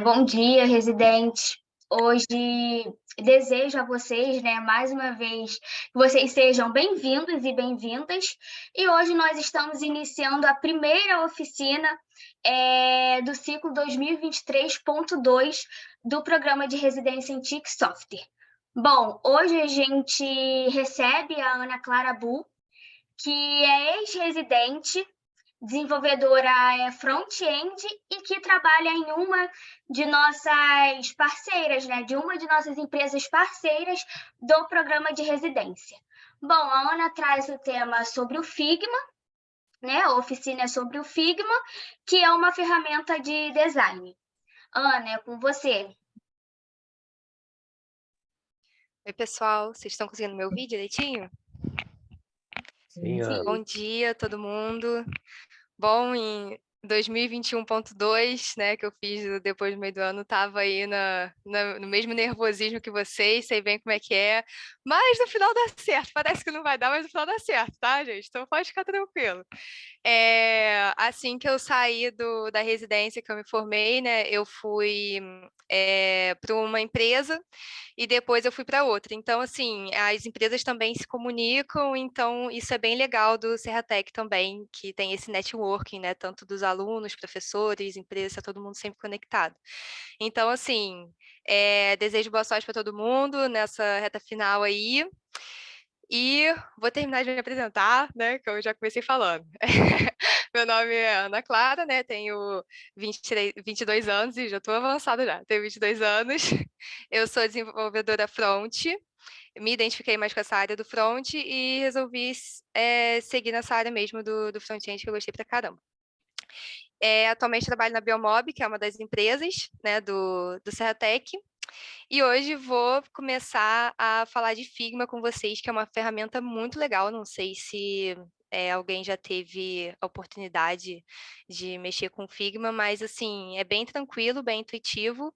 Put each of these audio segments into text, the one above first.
Bom dia, residentes. Hoje desejo a vocês, né, mais uma vez, que vocês sejam bem-vindos e bem-vindas. E hoje nós estamos iniciando a primeira oficina do ciclo 2023.2 do programa de residência em TIC Software. Bom, hoje a gente recebe a Ana Clara Bu, que é ex-residente, desenvolvedora front-end e que trabalha em uma de nossas parceiras, né? De uma de nossas empresas parceiras do programa de residência. Bom, a Ana traz o tema sobre o Figma, né? A oficina é sobre o Figma, que é uma ferramenta de design. Ana, é com você. Oi, pessoal, vocês estão conseguindo me ouvir direitinho? Sim, Ana. Bom dia, todo mundo. Bom, em 2021.2, né, que eu fiz depois do meio do ano, estava aí no mesmo nervosismo que vocês, sei bem como é que é, mas no final dá certo. Parece que não vai dar, mas no final dá certo, tá, gente? Então pode ficar tranquilo. Assim que eu saí da residência que eu me formei, né, eu fui para uma empresa e depois eu fui para outra. Então, assim, as empresas também se comunicam, então isso é bem legal do Serratec também, que tem esse networking, né, tanto dos alunos, professores, empresas, tá todo mundo sempre conectado. Então, assim, desejo boa sorte para todo mundo nessa reta final aí. E vou terminar de me apresentar, né, que eu já comecei falando. Meu nome é Ana Clara, né, tenho 22 anos e já estou avançada já, tenho 22 anos. Eu sou desenvolvedora front, me identifiquei mais com essa área do front e resolvi seguir nessa área mesmo do front-end, que eu gostei pra caramba. Atualmente trabalho na Biomob, que é uma das empresas, né, do Serratec. E hoje vou começar a falar de Figma com vocês, que é uma ferramenta muito legal. Não sei se alguém já teve a oportunidade de mexer com Figma, mas assim, é bem tranquilo, bem intuitivo.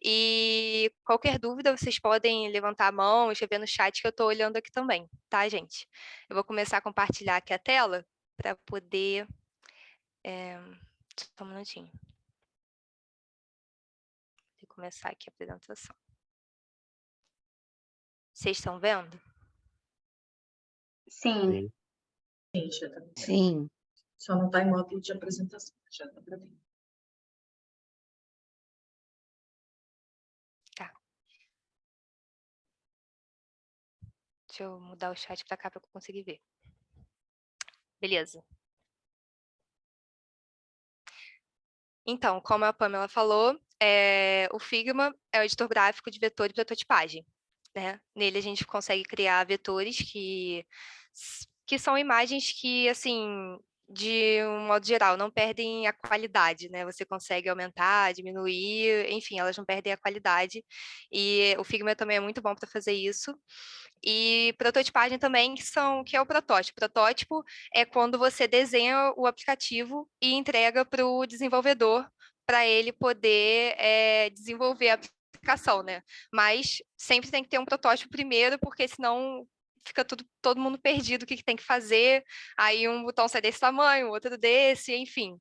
E qualquer dúvida, vocês podem levantar a mão, escrever no chat que eu estou olhando aqui também, tá, gente? Eu vou começar a compartilhar aqui a tela para poder. Só um minutinho. Vou começar aqui a apresentação. Vocês estão vendo? Sim. Sim. Só não está em modo de apresentação, já dá para ver. Tá. Deixa eu mudar o chat para cá para eu conseguir ver. Beleza. Então, como a Pamela falou, o Figma é o editor gráfico de vetor e prototipagem, né? Nele a gente consegue criar vetores que são imagens que, assim, de um modo geral, não perdem a qualidade, né? Você consegue aumentar, diminuir, enfim, elas não perdem a qualidade. E o Figma também é muito bom para fazer isso. E prototipagem também, que é o protótipo. Protótipo é quando você desenha o aplicativo e entrega para o desenvolvedor para ele poder desenvolver a aplicação, né? Mas sempre tem que ter um protótipo primeiro, porque senão fica todo mundo perdido, o que tem que fazer, aí um botão sai desse tamanho, outro desse, enfim,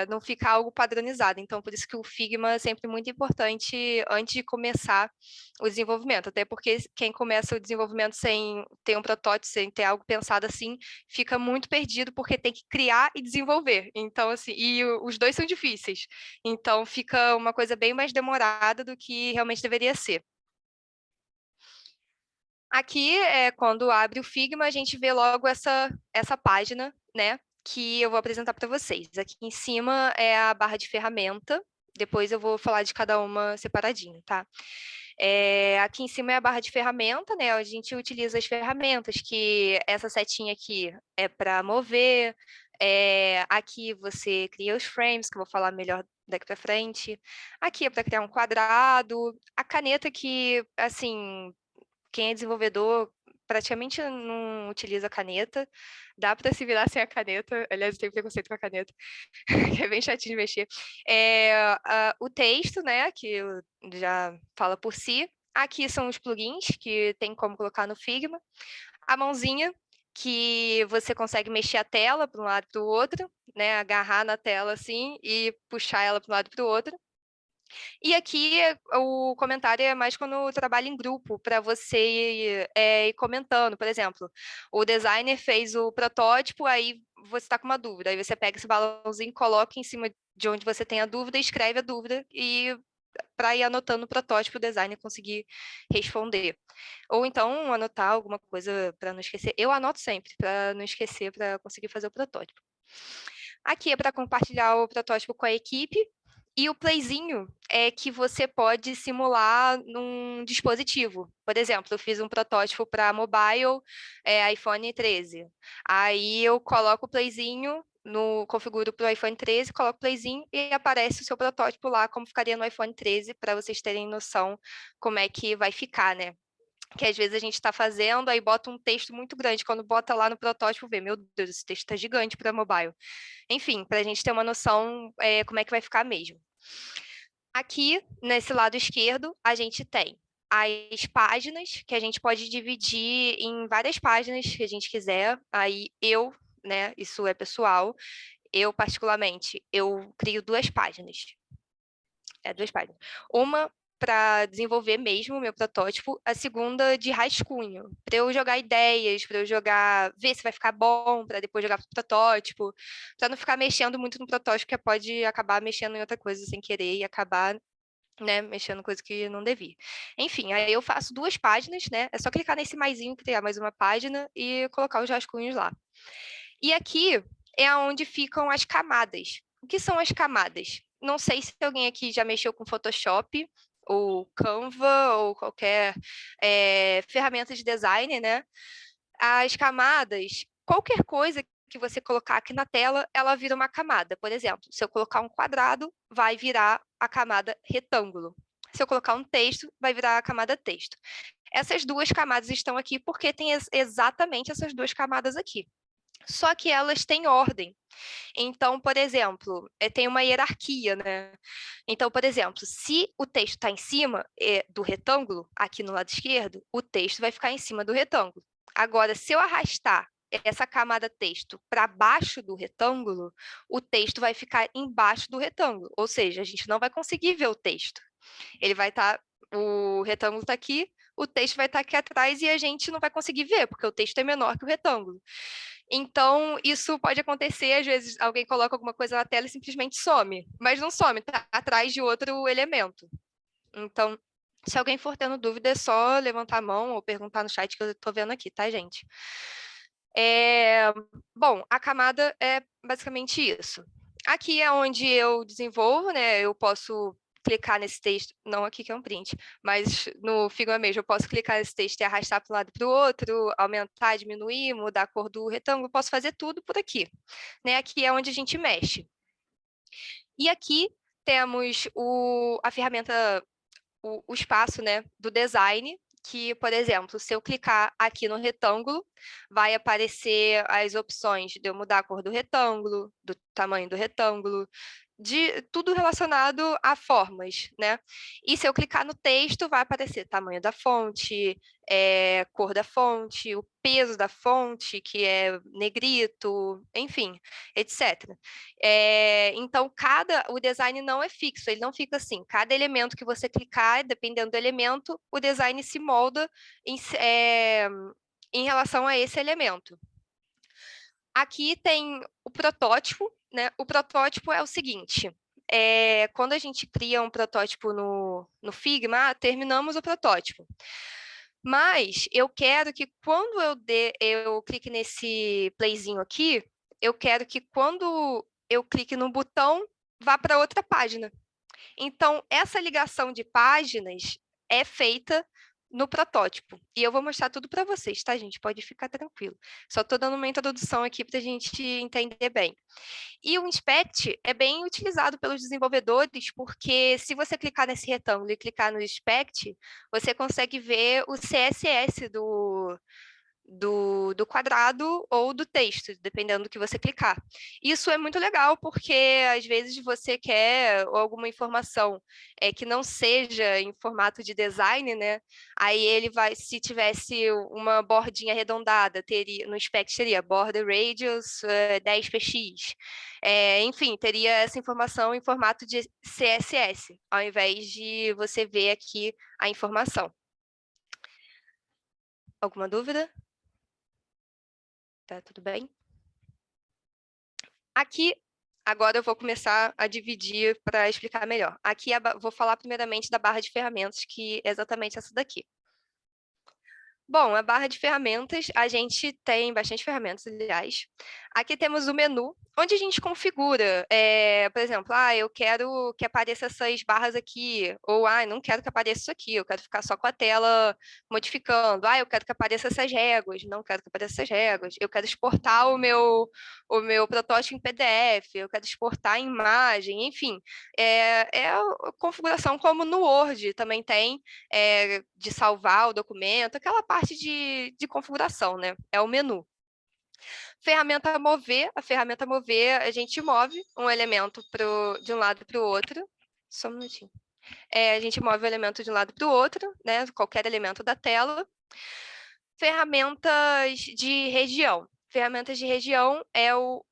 não fica algo padronizado. Então, por isso que o Figma é sempre muito importante antes de começar o desenvolvimento, até porque quem começa o desenvolvimento sem ter um protótipo, sem ter algo pensado assim, fica muito perdido, porque tem que criar e desenvolver. Então, assim, e os dois são difíceis. Então, fica uma coisa bem mais demorada do que realmente deveria ser. Aqui, quando abre o Figma, a gente vê logo essa página, né, que eu vou apresentar para vocês. Aqui em cima é a barra de ferramenta, depois eu vou falar de cada uma separadinho, tá? Aqui em cima é a barra de ferramenta, né? A gente utiliza as ferramentas, que essa setinha aqui é para mover, aqui você cria os frames, que eu vou falar melhor daqui para frente. Aqui é para criar um quadrado. A caneta que, assim, quem é desenvolvedor praticamente não utiliza caneta, dá para se virar sem a caneta, aliás, eu tenho preconceito com a caneta, que é bem chatinho de mexer. O texto, né, que já fala por si. Aqui são os plugins, que tem como colocar no Figma. A mãozinha, que você consegue mexer a tela para um lado e para o outro, né? Agarrar na tela assim e puxar ela para um lado e para o outro. E aqui o comentário é mais quando trabalha em grupo, para você ir comentando. Por exemplo, o designer fez o protótipo, aí você está com uma dúvida, aí você pega esse balãozinho, coloca em cima de onde você tem a dúvida, escreve a dúvida e para ir anotando o protótipo, o designer conseguir responder. Ou então anotar alguma coisa para não esquecer. Eu anoto sempre para não esquecer, para conseguir fazer o protótipo. Aqui é para compartilhar o protótipo com a equipe. E o playzinho é que você pode simular num dispositivo. Por exemplo, eu fiz um protótipo para mobile, iPhone 13. Aí eu coloco o playzinho, configuro para o iPhone 13, coloco o playzinho e aparece o seu protótipo lá, como ficaria no iPhone 13, para vocês terem noção como é que vai ficar, né? Que às vezes a gente está fazendo, aí bota um texto muito grande. Quando bota lá no protótipo, vê, meu Deus, esse texto está gigante para mobile. Enfim, para a gente ter uma noção como é que vai ficar mesmo. Aqui, nesse lado esquerdo, a gente tem as páginas, que a gente pode dividir em várias páginas que a gente quiser. Aí eu, né, isso é pessoal, eu particularmente, eu crio duas páginas. Duas páginas. Uma para desenvolver mesmo o meu protótipo, a segunda de rascunho, para eu jogar ideias, para eu ver se vai ficar bom, para depois jogar para o protótipo, para não ficar mexendo muito no protótipo, que pode acabar mexendo em outra coisa sem querer e acabar, né, mexendo coisa que não devia. Enfim, aí eu faço duas páginas, né? É só clicar nesse maisinho, criar mais uma página e colocar os rascunhos lá. E aqui é onde ficam as camadas. O que são as camadas? Não sei se alguém aqui já mexeu com Photoshop, ou Canva, ou qualquer ferramenta de design, né? As camadas, qualquer coisa que você colocar aqui na tela, ela vira uma camada. Por exemplo, se eu colocar um quadrado, vai virar a camada retângulo. Se eu colocar um texto, vai virar a camada texto. Essas duas camadas estão aqui porque tem exatamente essas duas camadas aqui. Só que elas têm ordem. Então, por exemplo, tem uma hierarquia, né? Então, por exemplo, se o texto está em cima do retângulo, aqui no lado esquerdo, o texto vai ficar em cima do retângulo. Agora, se eu arrastar essa camada texto para baixo do retângulo, o texto vai ficar embaixo do retângulo. Ou seja, a gente não vai conseguir ver o texto. Ele vai estar, o retângulo está aqui, o texto vai estar aqui atrás e a gente não vai conseguir ver, porque o texto é menor que o retângulo. Então, isso pode acontecer, às vezes alguém coloca alguma coisa na tela e simplesmente some, mas não some, está atrás de outro elemento. Então, se alguém for tendo dúvida, é só levantar a mão ou perguntar no chat que eu estou vendo aqui, tá, gente? Bom, a camada é basicamente isso. Aqui é onde eu desenvolvo, né? Eu posso clicar nesse texto, não aqui que é um print, mas no Figma mesmo, eu posso clicar nesse texto e arrastar para um lado e para o outro, aumentar, diminuir, mudar a cor do retângulo, posso fazer tudo por aqui. Né? Aqui é onde a gente mexe. E aqui temos a ferramenta, o espaço, né, do design, que, por exemplo, se eu clicar aqui no retângulo, vai aparecer as opções de eu mudar a cor do retângulo, do tamanho do retângulo, de tudo relacionado a formas, né? E se eu clicar no texto, vai aparecer tamanho da fonte, cor da fonte, o peso da fonte, que é negrito, enfim, etc. Então, o design não é fixo, ele não fica assim. Cada elemento que você clicar, dependendo do elemento, o design se molda em relação a esse elemento. Aqui tem o protótipo, né? O protótipo é o seguinte, quando a gente cria um protótipo no Figma, terminamos o protótipo. Mas eu quero que quando eu clique nesse playzinho aqui, eu quero que quando eu clique no botão, vá para outra página. Então, essa ligação de páginas é feita no protótipo. E eu vou mostrar tudo para vocês, tá, gente? Pode ficar tranquilo. Só estou dando uma introdução aqui para a gente entender bem. E o Inspect é bem utilizado pelos desenvolvedores, porque se você clicar nesse retângulo e clicar no Inspect, você consegue ver o CSS do quadrado ou do texto, dependendo do que você clicar. Isso é muito legal, porque às vezes você quer alguma informação que não seja em formato de design, né? Aí ele vai, se tivesse uma bordinha arredondada, no spec teria border radius 10px. Enfim, teria essa informação em formato de CSS, ao invés de você ver aqui a informação. Alguma dúvida? Tá tudo bem? Aqui, agora eu vou começar a dividir para explicar melhor. Aqui vou falar primeiramente da barra de ferramentas, que é exatamente essa daqui. Bom, a barra de ferramentas, a gente tem bastante ferramentas, aliás. Aqui temos o menu, onde a gente configura, por exemplo, eu quero que apareça essas barras aqui, ou não quero que apareça isso aqui, eu quero ficar só com a tela modificando, eu quero que apareça essas réguas, não quero que apareça essas réguas, eu quero exportar o meu protótipo em PDF, eu quero exportar a imagem, enfim, é a configuração como no Word também tem, de salvar o documento, aquela parte de configuração, né? É o menu. Ferramenta mover, a ferramenta mover, a gente move um elemento de um lado para o outro. Só um minutinho. A gente move o elemento de um lado para o outro, né? Qualquer elemento da tela. Ferramentas de região. Ferramentas de região é o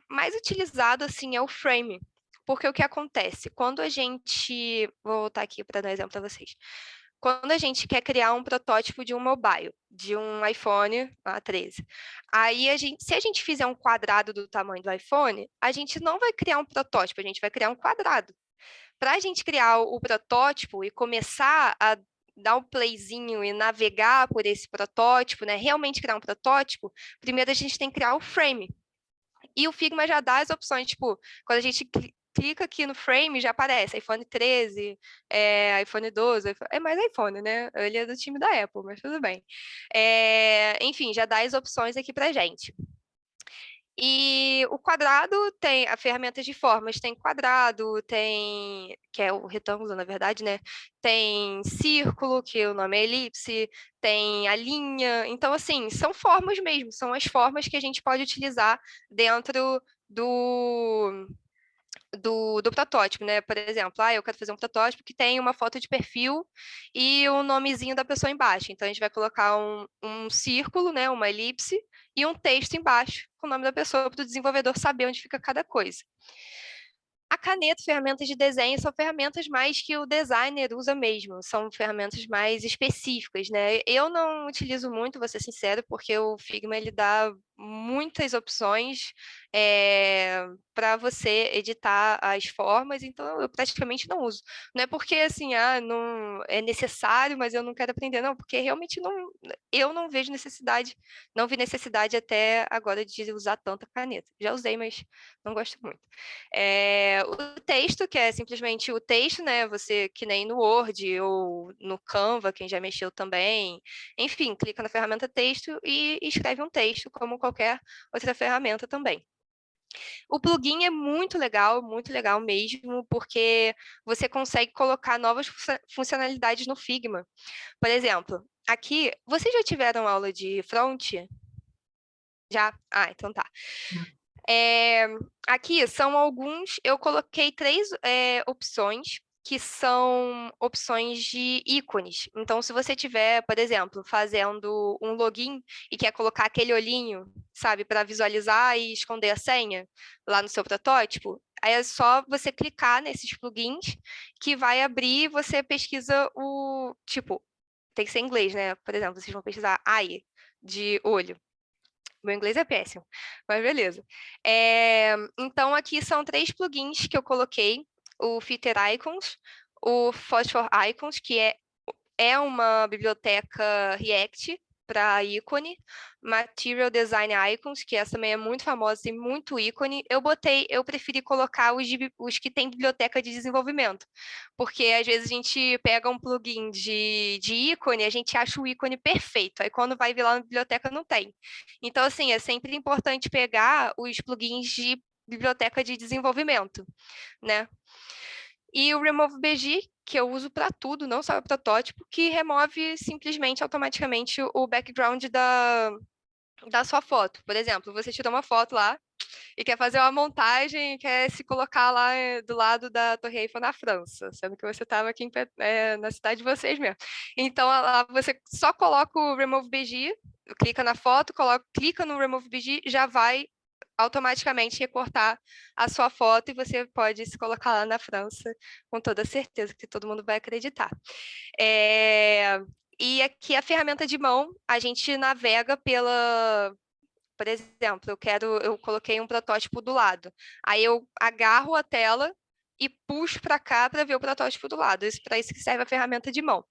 mais utilizado, assim, é o frame. Porque o que acontece? Quando a gente... Vou voltar aqui para dar um exemplo para vocês. Quando a gente quer criar um protótipo de um mobile, de um iPhone 13, aí se a gente fizer um quadrado do tamanho do iPhone, a gente não vai criar um protótipo, a gente vai criar um quadrado. Para a gente criar o protótipo e começar a dar um playzinho e navegar por esse protótipo, né, realmente criar um protótipo, primeiro a gente tem que criar o frame. E o Figma já dá as opções, tipo, quando a gente clica aqui no frame, já aparece iPhone 13, iPhone 12, é mais iPhone, né? Ele é do time da Apple, mas tudo bem. Enfim, já dá as opções aqui pra gente. E o quadrado tem a ferramenta de formas, tem quadrado, tem, que é o retângulo, na verdade, né? Tem círculo, que o nome é elipse, tem a linha. Então, assim, são formas mesmo, são as formas que a gente pode utilizar dentro do protótipo, né? Por exemplo, eu quero fazer um protótipo que tem uma foto de perfil e o nomezinho da pessoa embaixo. Então, a gente vai colocar um círculo, né? Uma elipse e um texto embaixo com o nome da pessoa para o desenvolvedor saber onde fica cada coisa. A caneta, ferramentas de desenho, são ferramentas mais que o designer usa mesmo, são ferramentas mais específicas, né? Eu não utilizo muito, vou ser sincero, porque o Figma ele dá muitas opções para você editar as formas, então eu praticamente não uso. Não é porque assim, não é necessário, mas eu não quero aprender, não, porque realmente eu não vejo necessidade, não vi necessidade até agora de usar tanta caneta. Já usei, mas não gosto muito. O texto, que é simplesmente o texto, né? Você, que nem no Word ou no Canva, quem já mexeu também. Enfim, clica na ferramenta texto e escreve um texto, como qualquer outra ferramenta também. O plugin é muito legal mesmo, porque você consegue colocar novas funcionalidades no Figma. Por exemplo, aqui, vocês já tiveram aula de front? Já? Então tá. Aqui são alguns, eu coloquei 3 opções, que são opções de ícones. Então, se você tiver, por exemplo, fazendo um login e quer colocar aquele olhinho, sabe, para visualizar e esconder a senha lá no seu protótipo, aí é só você clicar nesses plugins que vai abrir, você pesquisa o, tipo, tem que ser em inglês, né? Por exemplo, vocês vão pesquisar eye, de olho. Meu inglês é péssimo, mas beleza. Então, aqui são 3 plugins que eu coloquei. O Filter Icons, o Phosphor Icons, que é uma biblioteca React para ícone, Material Design Icons, que essa também é muito famosa, tem muito ícone. Eu preferi colocar os que tem biblioteca de desenvolvimento, porque às vezes a gente pega um plugin de ícone, a gente acha o ícone perfeito, aí quando vai ver lá na biblioteca não tem. Então, assim, é sempre importante pegar os plugins de biblioteca de desenvolvimento, né? E o Remove BG, que eu uso para tudo, não só para protótipo, que remove simplesmente, automaticamente, o background da sua foto. Por exemplo, você tirou uma foto lá e quer fazer uma montagem, quer se colocar lá do lado da Torre Eiffel na França, sendo que você estava aqui na cidade de vocês mesmo. Então, lá você só coloca o Remove BG, clica na foto, clica no Remove BG, já vai automaticamente recortar a sua foto e você pode se colocar lá na França com toda certeza que todo mundo vai acreditar. E aqui a ferramenta de mão, a gente navega por exemplo, eu coloquei um protótipo do lado. Aí eu agarro a tela e puxo para cá para ver o protótipo do lado. Para isso que serve a ferramenta de mão.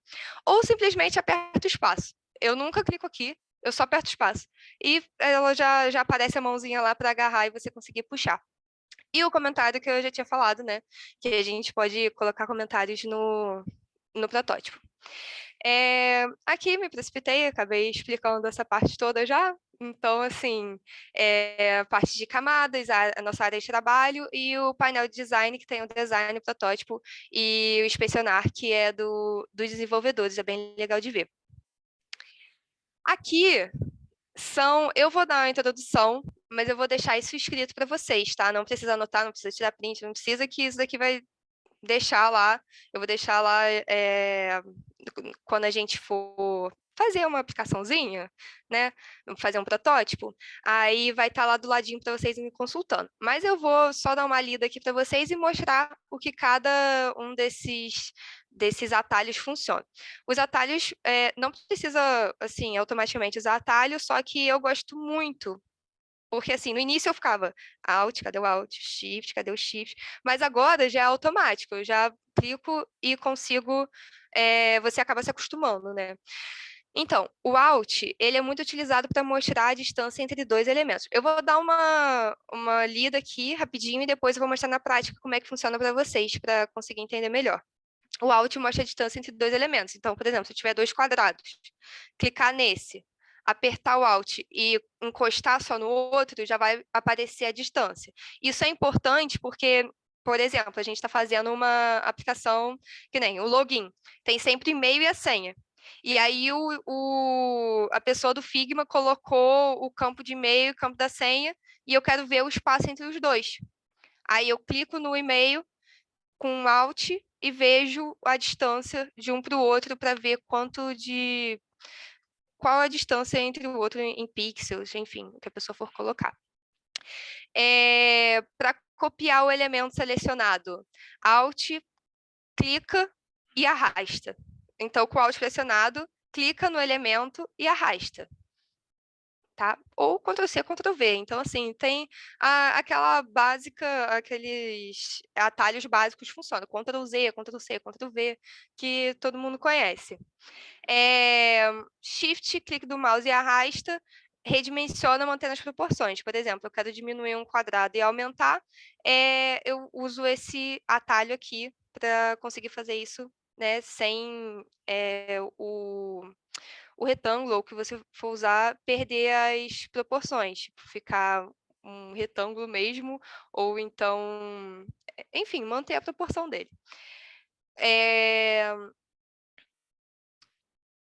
Ou simplesmente aperto o espaço. Eu nunca clico aqui, eu só aperto o espaço. E ela já aparece a mãozinha lá para agarrar e você conseguir puxar. E o comentário que eu já tinha falado, né? Que a gente pode colocar comentários no protótipo. Aqui me precipitei, acabei explicando essa parte toda já. Então, assim, a parte de camadas, a nossa área de trabalho e o painel de design, que tem o design, o protótipo e o inspecionar, que é dos desenvolvedores, é bem legal de ver. Aqui eu vou dar uma introdução, mas eu vou deixar isso escrito para vocês, tá? Não precisa anotar, não precisa tirar print, não precisa que isso daqui vai deixar lá, eu vou deixar lá quando a gente for fazer uma aplicaçãozinha, né? Fazer um protótipo, aí vai estar lá do ladinho para vocês irem consultando. Mas eu vou só dar uma lida aqui para vocês e mostrar o que cada um desses atalhos funciona. Os atalhos, não precisa, assim, automaticamente usar atalho, só que eu gosto muito. Porque, assim, no início eu ficava Alt, cadê o Alt? Shift, cadê o Shift? Mas agora já é automático, eu já clico e consigo, você acaba se acostumando, né? Então, o Alt, ele é muito utilizado para mostrar a distância entre dois elementos. Eu vou dar uma lida aqui rapidinho e depois eu vou mostrar na prática como é que funciona para vocês, para conseguir entender melhor. O Alt mostra a distância entre dois elementos. Então, por exemplo, se eu tiver dois quadrados, clicar nesse, apertar o Alt e encostar só no outro, já vai aparecer a distância. Isso é importante porque, por exemplo, a gente está fazendo uma aplicação que nem o login. Tem sempre e-mail e a senha. E aí a pessoa do Figma colocou o campo de e-mail e o campo da senha, e eu quero ver o espaço entre os dois. Aí eu clico no e-mail com um Alt e vejo a distância de um para o outro para ver qual a distância entre o outro em pixels, enfim, o que a pessoa for colocar. Para copiar o elemento selecionado, Alt, clica e arrasta. Então, com o Alt pressionado, clica no elemento e arrasta. Tá? Ou Ctrl+C, Ctrl+V. Então, assim, tem aquela básica, aqueles atalhos básicos funcionam. Ctrl+Z, Ctrl+C, Ctrl+V, que todo mundo conhece. Shift, clique do mouse e arrasta, redimensiona mantendo as proporções. Por exemplo, eu quero diminuir um quadrado e aumentar, eu uso esse atalho aqui para conseguir fazer isso, né, sem o retângulo, ou que você for usar, perder as proporções, tipo, ficar um retângulo mesmo, ou então, enfim, manter a proporção dele.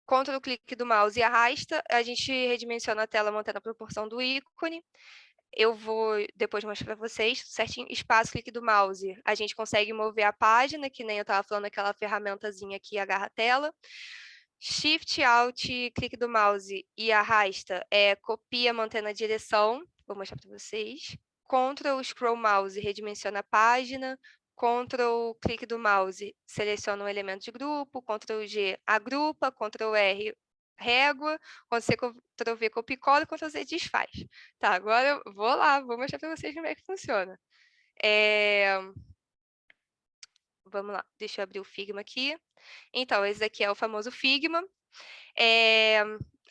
Ctrl clique do mouse e arrasta, a gente redimensiona a tela mantendo a proporção do ícone. Eu vou depois mostrar para vocês, certinho, espaço, clique do mouse, a gente consegue mover a página, que nem eu estava falando, aquela ferramentazinha aqui, agarra a tela. Shift, Alt, clique do mouse e arrasta, copia mantendo a direção, vou mostrar para vocês. Ctrl, scroll mouse, redimensiona a página. Ctrl, clique do mouse, seleciona um elemento de grupo. Ctrl G, agrupa. Ctrl R, régua. Ctrl-C, Ctrl-V, copia e cola. Ctrl-Z, desfaz. Tá, agora eu vou lá, vou mostrar para vocês como é que funciona. Vamos lá, deixa eu abrir o Figma aqui. Então, esse aqui é o famoso Figma.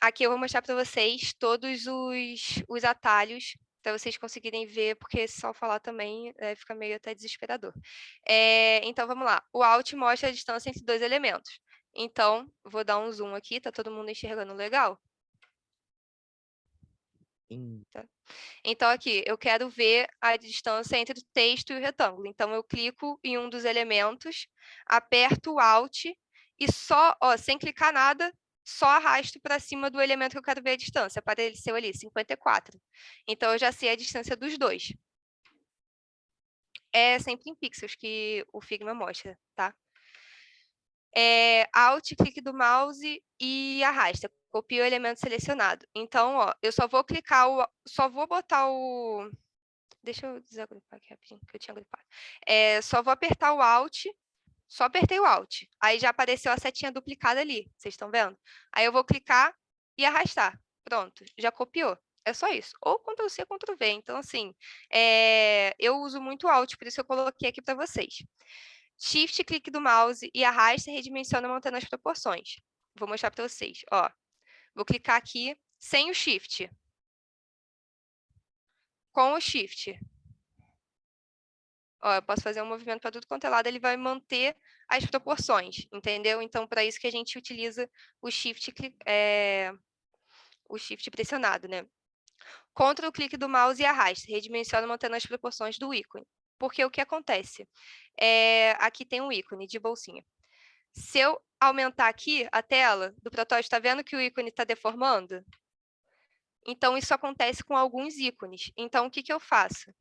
Aqui eu vou mostrar para vocês todos os atalhos, para vocês conseguirem ver, porque se só falar também fica meio até desesperador. Então, vamos lá. O Alt mostra a distância entre dois elementos. Então, vou dar um zoom aqui, tá todo mundo enxergando legal? Tá? Então, aqui, eu quero ver a distância entre o texto e o retângulo. Então, eu clico em um dos elementos, aperto o Alt e só, ó, sem clicar nada, só arrasto para cima do elemento que eu quero ver a distância. Apareceu ali, 54. Então, eu já sei a distância dos dois. É sempre em pixels que o Figma mostra, tá? Alt, clique do mouse e arrasta. Copia o elemento selecionado. Então, ó, eu só vou clicar, só vou botar o... Deixa eu desagrupar aqui rapidinho, que eu tinha agrupado. Só vou apertar o Alt, só apertei o Alt. Aí já apareceu a setinha duplicada ali, vocês estão vendo? Aí eu vou clicar e arrastar. Pronto, já copiou. É só isso. Ou Ctrl+C, Ctrl+V. Então, assim, eu uso muito o Alt, por isso eu coloquei aqui para vocês. Shift, clique do mouse e arrasta e redimensiona mantendo as proporções. Vou mostrar para vocês. Ó, vou clicar aqui sem o Shift. Com o Shift. Ó, eu posso fazer um movimento para tudo quanto é lado, ele vai manter as proporções, entendeu? Então, para isso que a gente utiliza o Shift, o Shift pressionado, né? Ctrl clique do mouse e arrasta, redimensiona mantendo as proporções do ícone. Porque o que acontece? Aqui tem um ícone de bolsinha. Se eu aumentar aqui a tela do protótipo, está vendo que o ícone está deformando? Então, isso acontece com alguns ícones. Então, o que eu faço?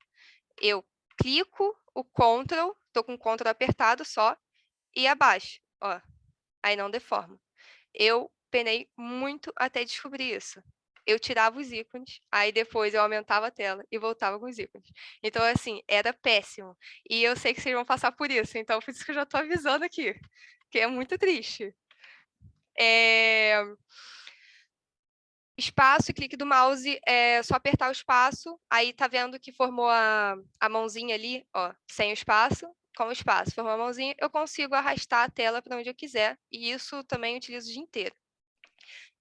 Eu clico o Ctrl, estou com o Ctrl apertado só, e abaixo. Ó, aí não deforma. Eu penei muito até descobrir isso. Eu tirava os ícones, aí depois eu aumentava a tela e voltava com os ícones. Então, assim, era péssimo. E eu sei que vocês vão passar por isso, então por isso que eu já estou avisando aqui, que é muito triste. Espaço e clique do mouse, é só apertar o espaço, aí tá vendo que formou a mãozinha ali, ó, sem o espaço, com o espaço, formou a mãozinha, eu consigo arrastar a tela para onde eu quiser, e isso também eu utilizo o dia inteiro.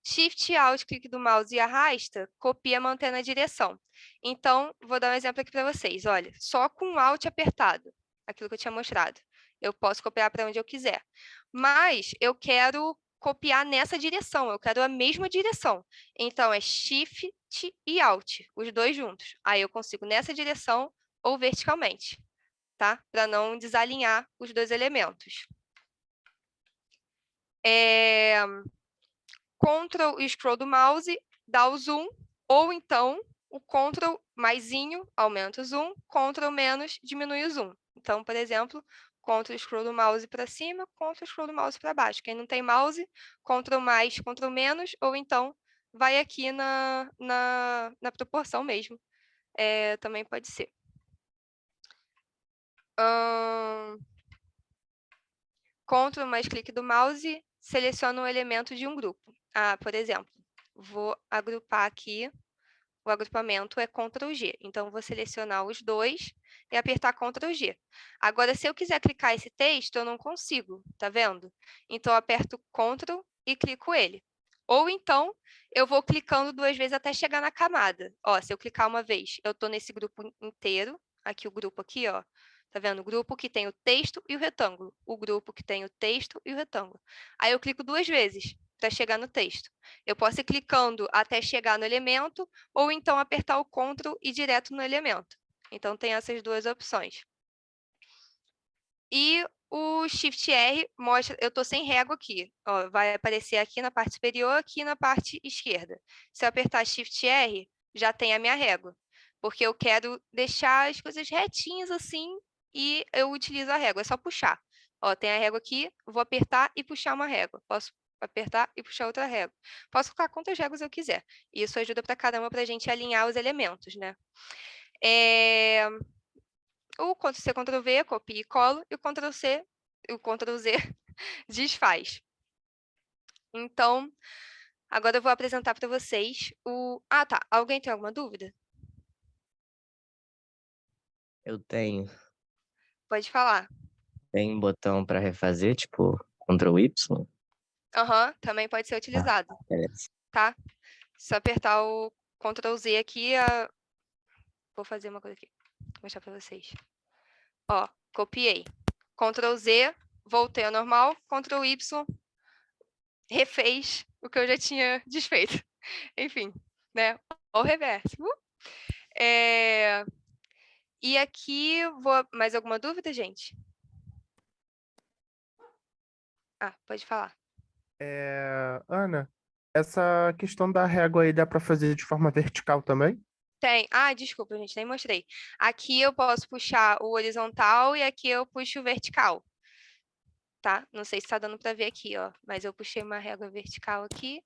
Shift, Alt, clique do mouse e arrasta, copia mantendo a direção. Então, vou dar um exemplo aqui para vocês, olha, só com o Alt apertado, aquilo que eu tinha mostrado, eu posso copiar para onde eu quiser. Mas eu quero copiar nessa direção, eu quero a mesma direção. Então, é Shift e Alt, os dois juntos. Aí eu consigo nessa direção ou verticalmente, tá? Para não desalinhar os dois elementos. Ctrl e scroll do mouse, dá o zoom, ou então o Ctrl maisinho aumenta o zoom, Ctrl menos diminui o zoom. Então, por exemplo, Ctrl scroll do mouse para cima, Ctrl scroll do mouse para baixo. Quem não tem mouse, Ctrl mais, Ctrl menos, ou então vai aqui na proporção mesmo. Também pode ser. Ctrl mais clique do mouse, seleciona um elemento de um grupo. Por exemplo, vou agrupar aqui, o agrupamento é Ctrl G. Então, vou selecionar os dois e apertar Ctrl G. Agora, se eu quiser clicar esse texto, eu não consigo, tá vendo? Então, eu aperto Ctrl e clico ele. Ou então, eu vou clicando 2 vezes até chegar na camada. Ó, se eu clicar uma vez, eu estou nesse grupo inteiro. Aqui, o grupo aqui, ó. Tá vendo? O grupo que tem o texto e o retângulo. O grupo que tem o texto e o retângulo. Aí, eu clico 2 vezes para chegar no texto. Eu posso ir clicando até chegar no elemento, ou então apertar o Ctrl e ir direto no elemento. Então, tem essas duas opções. E o Shift R mostra, eu estou sem régua aqui, ó, vai aparecer aqui na parte superior, aqui na parte esquerda. Se eu apertar Shift R, já tem a minha régua, porque eu quero deixar as coisas retinhas assim, e eu utilizo a régua, é só puxar. Ó, tem a régua aqui, vou apertar e puxar uma régua. Posso apertar e puxar outra régua. Posso colocar quantas réguas eu quiser. Isso ajuda pra caramba para a gente alinhar os elementos, né? O Ctrl+C, Ctrl+V, copia e colo, e o Ctrl+C, o Ctrl+Z desfaz. Então, agora eu vou apresentar para vocês o... tá. Alguém tem alguma dúvida? Eu tenho. Pode falar. Tem um botão para refazer, tipo Ctrl Y? Também pode ser utilizado, Beleza. tá? Se eu apertar o Ctrl+Z aqui, vou fazer uma coisa aqui, vou mostrar para vocês. Ó, copiei. Ctrl+Z, voltei ao normal, Ctrl+Y, refez o que eu já tinha desfeito. Enfim, né? o reverso. E aqui, mais alguma dúvida, gente? Pode falar. Ana, essa questão da régua aí dá para fazer de forma vertical também? Tem. Desculpa, gente, nem mostrei. Aqui eu posso puxar o horizontal e aqui eu puxo o vertical, tá? Não sei se tá dando para ver aqui, ó, mas eu puxei uma régua vertical aqui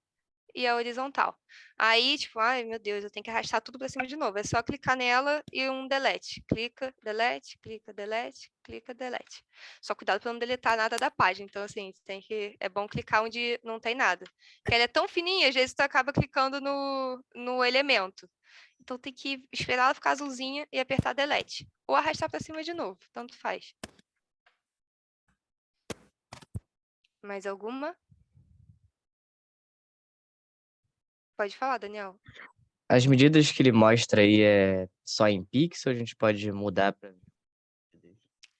e a horizontal. Aí, tipo, ai meu Deus, eu tenho que arrastar tudo para cima de novo. É só clicar nela e um delete. Clica, delete, clica, delete, clica, delete. Só cuidado para não deletar nada da página. Então, assim, é bom clicar onde não tem nada. Porque ela é tão fininha, às vezes tu acaba clicando no elemento. Então tem que esperar ela ficar azulzinha e apertar delete. Ou arrastar para cima de novo, tanto faz. Mais alguma? Pode falar, Daniel. As medidas que ele mostra aí é só em pixel, a gente pode mudar para.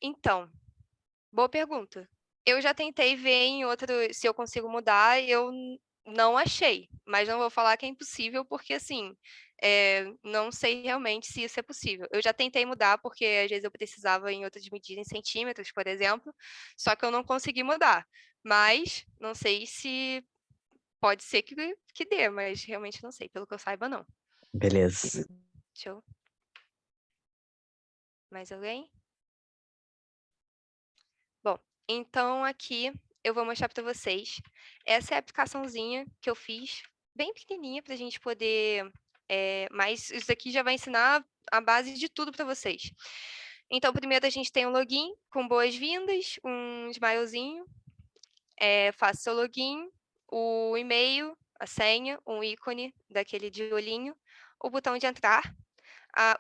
Então, boa pergunta. Eu já tentei ver em outro se eu consigo mudar, eu não achei, mas não vou falar que é impossível, porque assim, não sei realmente se isso é possível. Eu já tentei mudar, porque às vezes eu precisava em outras medidas, em centímetros, por exemplo, só que eu não consegui mudar. Mas não sei se pode ser que dê, mas realmente não sei, pelo que eu saiba, não. Beleza. Show. Mais alguém? Bom, então aqui eu vou mostrar para vocês. Essa é a aplicaçãozinha que eu fiz, bem pequenininha, para a gente poder... mas isso aqui já vai ensinar a base de tudo para vocês. Então, primeiro a gente tem um login com boas-vindas, um smilezinho, faça seu login, o e-mail, a senha, um ícone daquele de olhinho, o botão de entrar,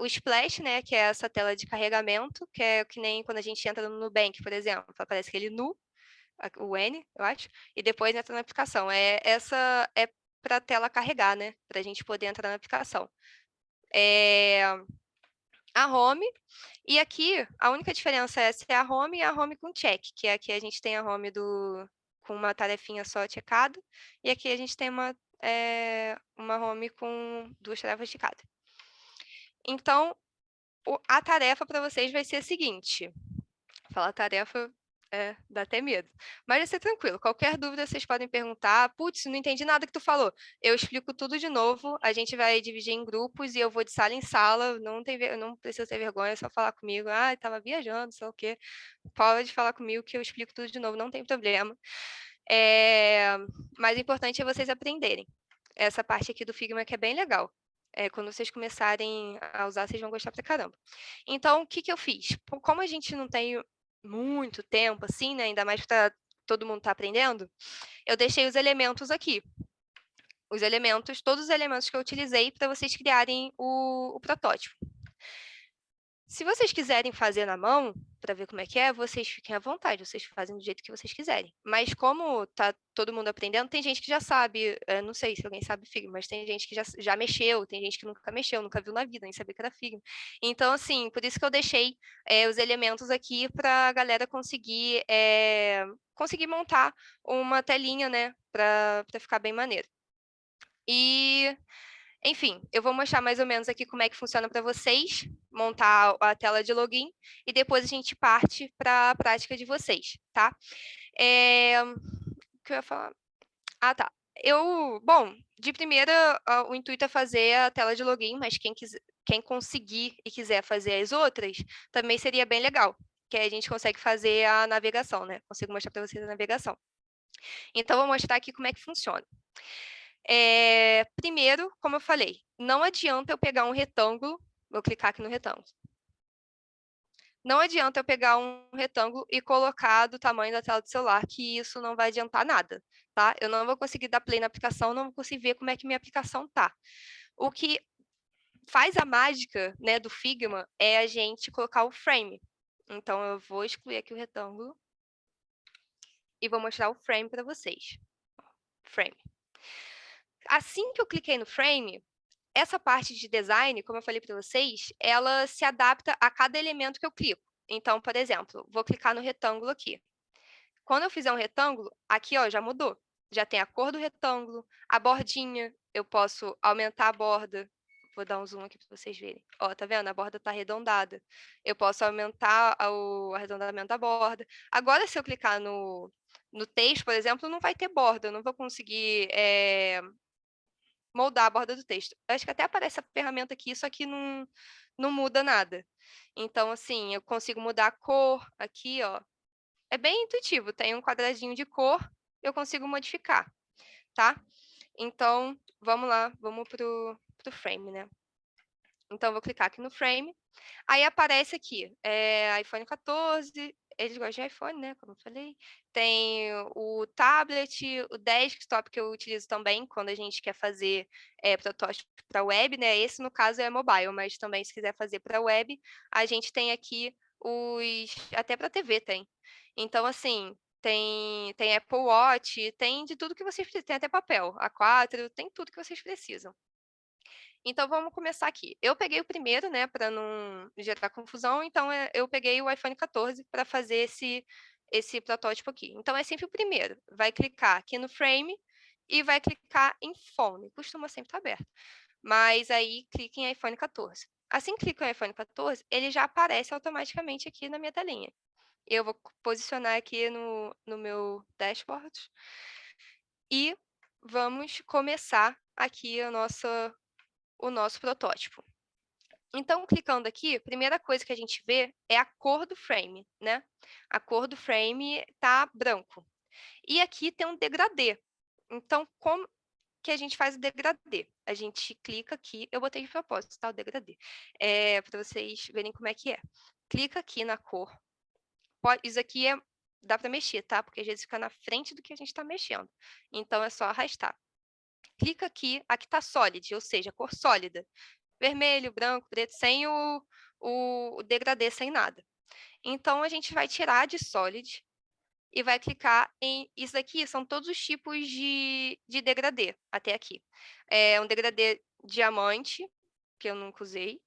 o splash, né, que é essa tela de carregamento, que é que nem quando a gente entra no Nubank, por exemplo, aparece aquele nu, o N, eu acho, e depois entra na aplicação. Essa é para a tela carregar, né, para a gente poder entrar na aplicação. A home, e aqui a única diferença é se é a home e a home com check, que aqui a gente tem a home com uma tarefinha só checada, e aqui a gente tem uma home com 2 tarefas de cada. Então, a tarefa para vocês vai ser a seguinte. Falar tarefa dá até medo. Mas vai ser tranquilo. Qualquer dúvida vocês podem perguntar. Putz, não entendi nada que tu falou. Eu explico tudo de novo. A gente vai dividir em grupos e eu vou de sala em sala. Não precisa ter vergonha, é só falar comigo. Estava viajando, sei lá o quê. Pode falar comigo que eu explico tudo de novo, não tem problema. Mas o importante é vocês aprenderem. Essa parte aqui do Figma que é bem legal. Quando vocês começarem a usar, vocês vão gostar pra caramba. Então, o que eu fiz? Como a gente não tem muito tempo, assim, né? Ainda mais para todo mundo tá aprendendo, eu deixei os elementos aqui. Todos os elementos que eu utilizei para vocês criarem o protótipo. Se vocês quiserem fazer na mão, para ver como é que é, vocês fiquem à vontade, vocês fazem do jeito que vocês quiserem. Mas como tá todo mundo aprendendo, tem gente que já sabe, não sei se alguém sabe Figma, mas tem gente que já mexeu, tem gente que nunca mexeu, nunca viu na vida, nem sabia que era Figma. Então, assim, por isso que eu deixei os elementos aqui para a galera conseguir montar uma telinha, né, para ficar bem maneiro. E... Enfim, eu vou mostrar mais ou menos aqui como é que funciona para vocês, montar a tela de login, e depois a gente parte para a prática de vocês, tá? O que eu ia falar? Tá. Bom, de primeira, o intuito é fazer a tela de login, mas quem conseguir e quiser fazer as outras, também seria bem legal, que aí a gente consegue fazer a navegação, né? Consigo mostrar para vocês a navegação. Então, vou mostrar aqui como é que funciona. Primeiro, como eu falei, não adianta eu pegar um retângulo, vou clicar aqui no retângulo. Não adianta eu pegar um retângulo e colocar do tamanho da tela do celular, que isso não vai adiantar nada, tá? Eu não vou conseguir dar play na aplicação, não vou conseguir ver como é que minha aplicação tá. O que faz a mágica, né, do Figma é a gente colocar o frame. Então, eu vou excluir aqui o retângulo e vou mostrar o frame para vocês. Frame. Assim que eu cliquei no frame, essa parte de design, como eu falei para vocês, ela se adapta a cada elemento que eu clico. Então, por exemplo, vou clicar no retângulo aqui. Quando eu fizer um retângulo, aqui ó, já mudou. Já tem a cor do retângulo, a bordinha, eu posso aumentar a borda, Vou dar um zoom aqui para vocês verem. Ó, tá vendo? A borda tá arredondada. Eu posso aumentar o arredondamento da borda. Agora, se eu clicar no texto, por exemplo, não vai ter borda. Eu não vou conseguir moldar a borda do texto. Eu acho que até aparece a ferramenta aqui, só que não muda nada. Então, assim, eu consigo mudar a cor aqui, ó. É bem intuitivo. Tem um quadradinho de cor, eu consigo modificar, tá? Então, vamos lá, vamos pro frame, né? Então, eu vou clicar aqui no frame. Aí aparece aqui, iPhone 14, eles gostam de iPhone, né? Como eu falei. Tem o tablet, o desktop, que eu utilizo também quando a gente quer fazer protótipo para web, né? Esse, no caso, é mobile, mas também, se quiser fazer para web, a gente tem aqui até para TV tem. Então, assim, tem Apple Watch, tem de tudo que vocês precisam. Tem até papel, A4, tem tudo que vocês precisam. Então, vamos começar aqui. Eu peguei o primeiro, né, para não gerar confusão, então eu peguei o iPhone 14 para fazer esse protótipo aqui. Então, é sempre o primeiro. Vai clicar aqui no frame e vai clicar em phone. Costuma sempre estar aberto. Mas aí, clique em iPhone 14. Assim que clica em iPhone 14, ele já aparece automaticamente aqui na minha telinha. Eu vou posicionar aqui no meu dashboard. E vamos começar aqui o nosso protótipo. Então, clicando aqui, a primeira coisa que a gente vê é a cor do frame, né? A cor do frame está branco. E aqui tem um degradê. Então, como que a gente faz o degradê? A gente clica aqui, eu botei de propósito, tá? O degradê. Para vocês verem como é que é. Clica aqui na cor. Isso aqui dá para mexer, tá? Porque às vezes fica na frente do que a gente está mexendo. Então, é só arrastar. Clica aqui está solid, ou seja, cor sólida. Vermelho, branco, preto, sem o degradê, sem nada. Então, a gente vai tirar de solid e vai clicar em... Isso aqui são todos os tipos de degradê, até aqui. É um degradê diamante, que eu nunca usei.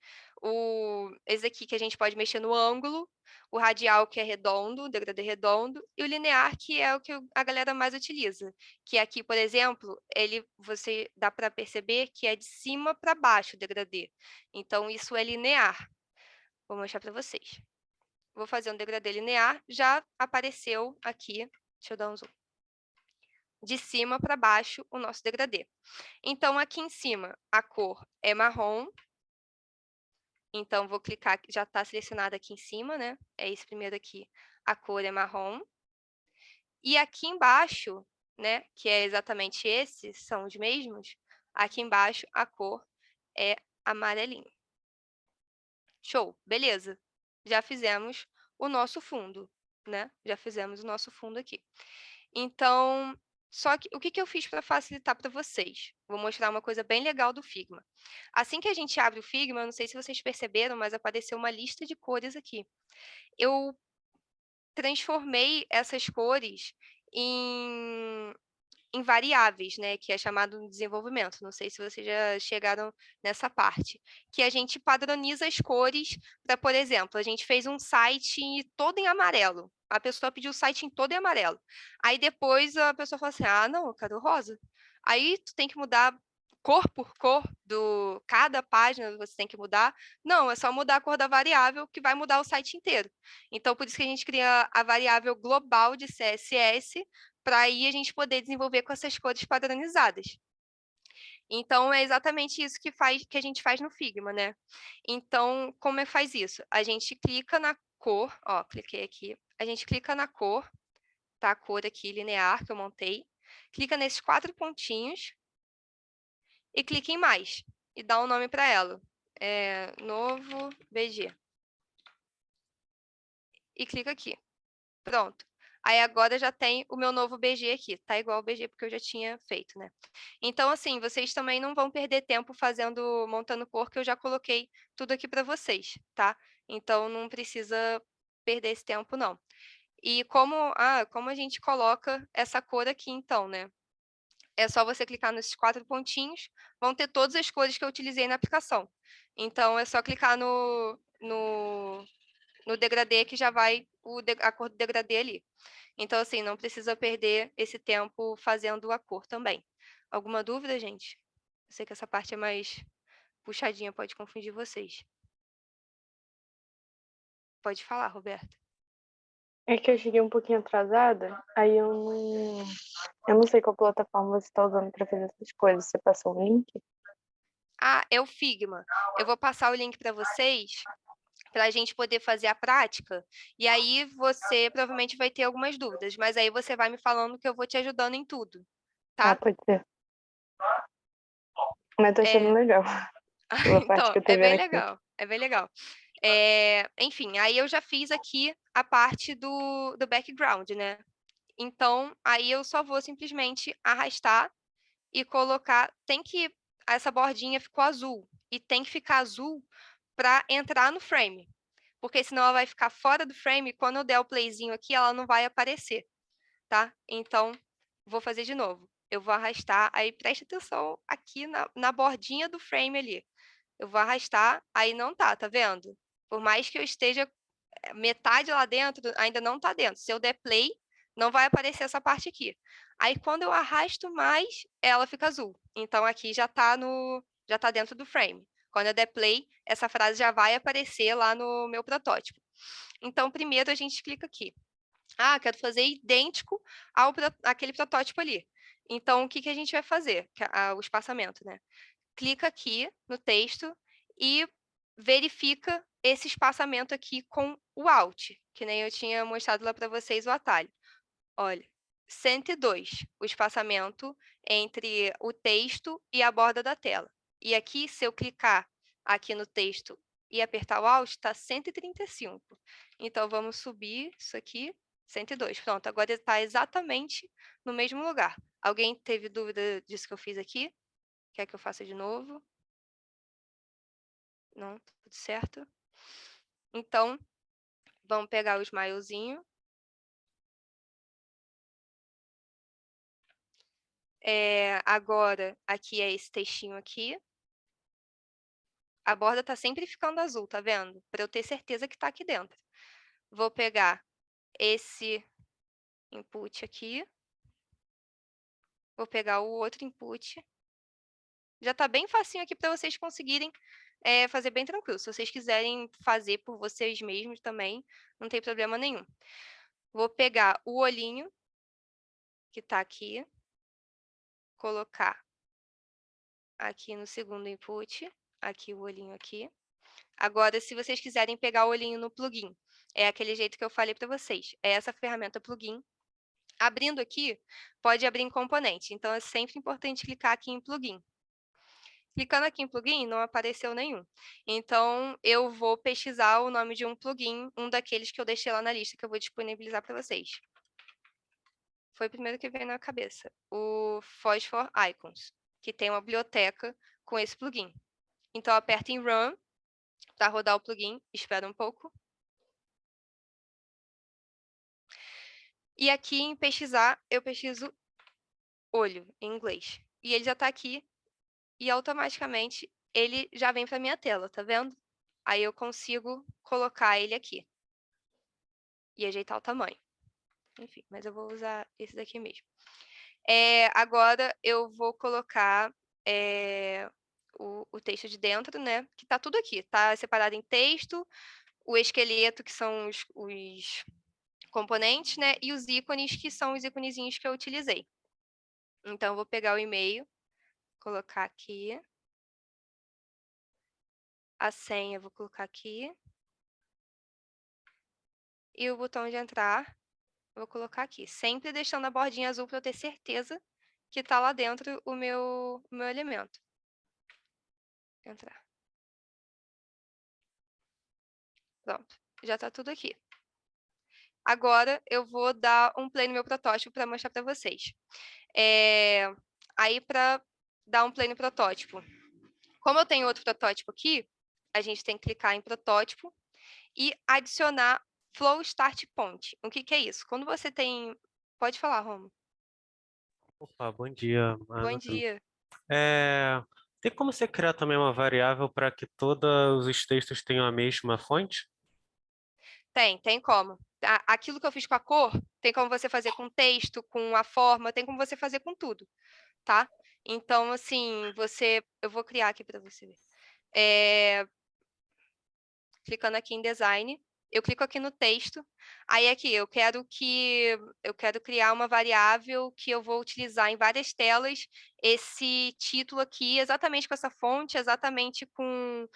Esse aqui que a gente pode mexer no ângulo. O radial, que é redondo, o degradê redondo. E o linear, que é o que a galera mais utiliza. Que aqui, por exemplo, você dá para perceber que é de cima para baixo o degradê. Então, isso é linear. Vou mostrar para vocês. Vou fazer um degradê linear. Já apareceu aqui. Deixa eu dar um zoom. De cima para baixo o nosso degradê. Então, aqui em cima, a cor é marrom. Então, vou clicar, já está selecionado aqui em cima, né? É esse primeiro aqui. A cor é marrom. E aqui embaixo, né? Que é exatamente esses, são os mesmos. Aqui embaixo, a cor é amarelinho. Show, beleza. Já fizemos o nosso fundo, né? Já fizemos o nosso fundo aqui. Então, só que o que eu fiz para facilitar para vocês? Vou mostrar uma coisa bem legal do Figma. Assim que a gente abre o Figma, eu não sei se vocês perceberam, mas apareceu uma lista de cores aqui. Eu transformei essas cores em variáveis, né, que é chamado de desenvolvimento. Não sei se vocês já chegaram nessa parte. Que a gente padroniza as cores para, por exemplo, a gente fez um site todo em amarelo. A pessoa pediu o site em todo em amarelo. Aí depois a pessoa fala assim, ah, não, eu quero rosa. Aí tu tem que mudar cor por cor do cada página, você tem que mudar. Não, é só mudar a cor da variável que vai mudar o site inteiro. Então, por isso que a gente cria a variável global de CSS, para aí a gente poder desenvolver com essas cores padronizadas. Então, é exatamente isso que a gente faz no Figma, né? Então, como é que faz isso? A gente clica na cor, ó, cliquei aqui. A gente clica na cor, tá? A cor aqui linear que eu montei. Clica nesses 4 pontinhos e clica em mais. E dá um nome para ela. Novo BG. E clica aqui. Pronto. Aí agora já tem o meu novo BG aqui. Tá igual ao BG porque eu já tinha feito, né? Então, assim, vocês também não vão perder tempo montando cor, que eu já coloquei tudo aqui para vocês, tá? Então, não precisa perder esse tempo, não. E como a gente coloca essa cor aqui, então, né? É só você clicar nesses 4 pontinhos, vão ter todas as cores que eu utilizei na aplicação. Então, é só clicar no degradê que já vai a cor do degradê ali. Então, assim, não precisa perder esse tempo fazendo a cor também. Alguma dúvida, gente? Eu sei que essa parte é mais puxadinha pode confundir vocês. Pode falar, Roberta. É que eu cheguei um pouquinho atrasada, aí eu não sei qual plataforma você está usando para fazer essas coisas. Você passou um link? Ah, é o Figma. Eu vou passar o link para vocês, para a gente poder fazer a prática. E aí você provavelmente vai ter algumas dúvidas, mas aí você vai me falando que eu vou te ajudando em tudo, Ah, tá? pode ser. Mas tô achando legal. Pela parte Então, que eu tô é bem vendo aqui. legal, é bem legal. Enfim, aí eu já fiz aqui a parte do background, né? Então, aí eu só vou simplesmente arrastar e colocar. Essa bordinha ficou azul. E tem que ficar azul para entrar no frame. Porque senão ela vai ficar fora do frame. E quando eu der o playzinho aqui, ela não vai aparecer. Tá? Então, vou fazer de novo. Eu vou arrastar. Aí preste atenção aqui na bordinha do frame ali. Eu vou arrastar. Aí não tá vendo? Por mais que eu esteja metade lá dentro, ainda não tá dentro. Se eu der play, não vai aparecer essa parte aqui. Aí, quando eu arrasto mais, ela fica azul. Então, aqui já tá dentro do frame. Quando eu der play, essa frase já vai aparecer lá no meu protótipo. Então, primeiro a gente clica aqui. Ah, quero fazer idêntico àquele protótipo ali. Então, o que a gente vai fazer? O espaçamento, né? Clica aqui no texto e verifica esse espaçamento aqui com o Alt, que nem eu tinha mostrado lá para vocês o atalho. Olha, 102, o espaçamento entre o texto e a borda da tela. E aqui, se eu clicar aqui no texto e apertar o Alt, está 135. Então, vamos subir isso aqui, 102. Pronto, agora está exatamente no mesmo lugar. Alguém teve dúvida disso que eu fiz aqui? Quer que eu faça de novo? Não, tudo certo. Então, vamos pegar o smilezinho. Agora, aqui é esse textinho aqui. A borda tá sempre ficando azul, tá vendo? Para eu ter certeza que tá aqui dentro. Vou pegar esse input aqui. Vou pegar o outro input. Já tá bem facinho aqui para vocês conseguirem fazer bem tranquilo. Se vocês quiserem fazer por vocês mesmos também, não tem problema nenhum. Vou pegar o olhinho, que tá aqui. Colocar aqui no segundo input, aqui o olhinho aqui. Agora, se vocês quiserem pegar o olhinho no plugin, é aquele jeito que eu falei para vocês. É essa ferramenta plugin. Abrindo aqui, pode abrir em componente. Então, é sempre importante clicar aqui em plugin. Clicando aqui em plugin, não apareceu nenhum. Então, eu vou pesquisar o nome de um plugin, um daqueles que eu deixei lá na lista, que eu vou disponibilizar para vocês. Foi o primeiro que veio na cabeça. O Phosphor Icons, que tem uma biblioteca com esse plugin. Então, aperta em Run para rodar o plugin. Espera um pouco. E aqui em pesquisar, eu pesquiso olho, em inglês. E ele já está aqui. E automaticamente, ele já vem para minha tela, tá vendo? Aí eu consigo colocar ele aqui. E ajeitar o tamanho. Enfim, mas eu vou usar esse daqui mesmo. Agora, eu vou colocar o texto de dentro, né? Que tá tudo aqui. Tá separado em texto, o esqueleto, que são os componentes, né? E os ícones, que são os íconezinhos que eu utilizei. Então, eu vou pegar o e-mail, colocar aqui. A senha, eu vou colocar aqui. E o botão de entrar, eu vou colocar aqui. Sempre deixando a bordinha azul para eu ter certeza que tá lá dentro o meu elemento. Entrar. Pronto, já tá tudo aqui. Agora, eu vou dar um play no meu protótipo para mostrar para vocês. Aí, para dar um play no protótipo, como eu tenho outro protótipo aqui, a gente tem que clicar em protótipo e adicionar Flow Start Point. O que é isso? Quando você tem... Pode falar, Romo. Opa, bom dia, Bom Ana. dia. Tem como você criar também uma variável para que todos os textos tenham a mesma fonte? Tem como. Aquilo que eu fiz com a cor, tem como você fazer com texto, com a forma, tem como você fazer com tudo, tá? Então, assim, eu vou criar aqui para você ver. Clicando aqui em design, eu clico aqui no texto, aí aqui eu quero criar uma variável que eu vou utilizar em várias telas esse título aqui, exatamente com essa fonte, exatamente com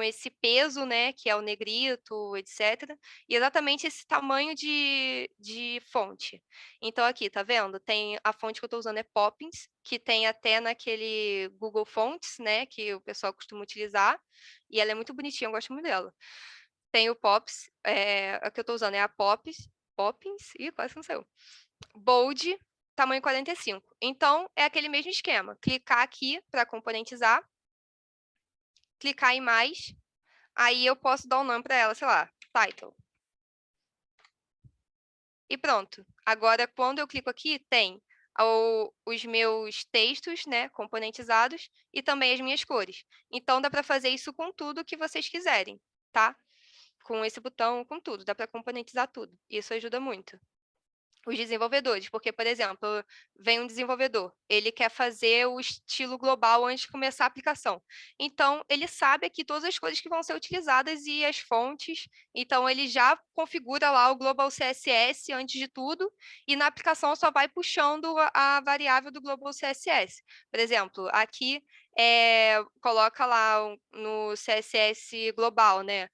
esse peso, né, que é o negrito, etc. E exatamente esse tamanho de fonte. Então aqui, tá vendo? Tem a fonte que eu estou usando é Poppins, que tem até naquele Google Fonts, né, que o pessoal costuma utilizar, e ela é muito bonitinha, eu gosto muito dela. Tem o Pops, a que eu estou usando é a Poppins, quase não saiu. Bold, tamanho 45. Então, é aquele mesmo esquema. Clicar aqui para componentizar, clicar em mais, aí eu posso dar um nome para ela, sei lá, title. E pronto. Agora, quando eu clico aqui, tem os meus textos, né, componentizados, e também as minhas cores. Então, dá para fazer isso com tudo que vocês quiserem, tá? Com esse botão, com tudo, dá para componentizar tudo. Isso ajuda muito. Os desenvolvedores, porque, por exemplo, vem um desenvolvedor, ele quer fazer o estilo global antes de começar a aplicação. Então, ele sabe aqui todas as coisas que vão ser utilizadas e as fontes, então ele já configura lá o Global CSS antes de tudo, e na aplicação só vai puxando a variável do Global CSS. Por exemplo, aqui coloca lá no CSS global, né?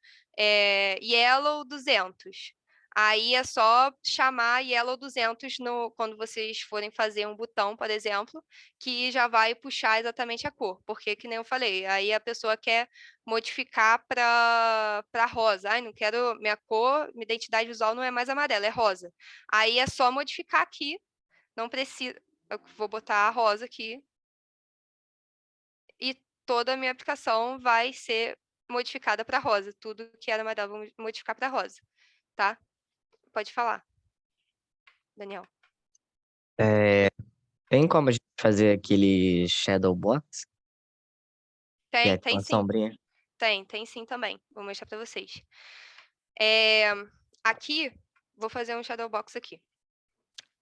Yellow 200. Aí é só chamar Yellow 200 quando vocês forem fazer um botão, por exemplo, que já vai puxar exatamente a cor. Porque, que nem eu falei, aí a pessoa quer modificar para rosa. Ai, não quero, minha cor, minha identidade visual não é mais amarela, é rosa. Aí é só modificar aqui, não precisa... Eu vou botar a rosa aqui. E toda a minha aplicação vai ser modificada para rosa. Tudo que era amarelo, vou modificar para rosa, tá? Pode falar, Daniel. Tem como a gente fazer aquele shadow box? Que é Tem uma sim. sombrinha? Tem sim também. Vou mostrar para vocês. Aqui, vou fazer um shadow box aqui.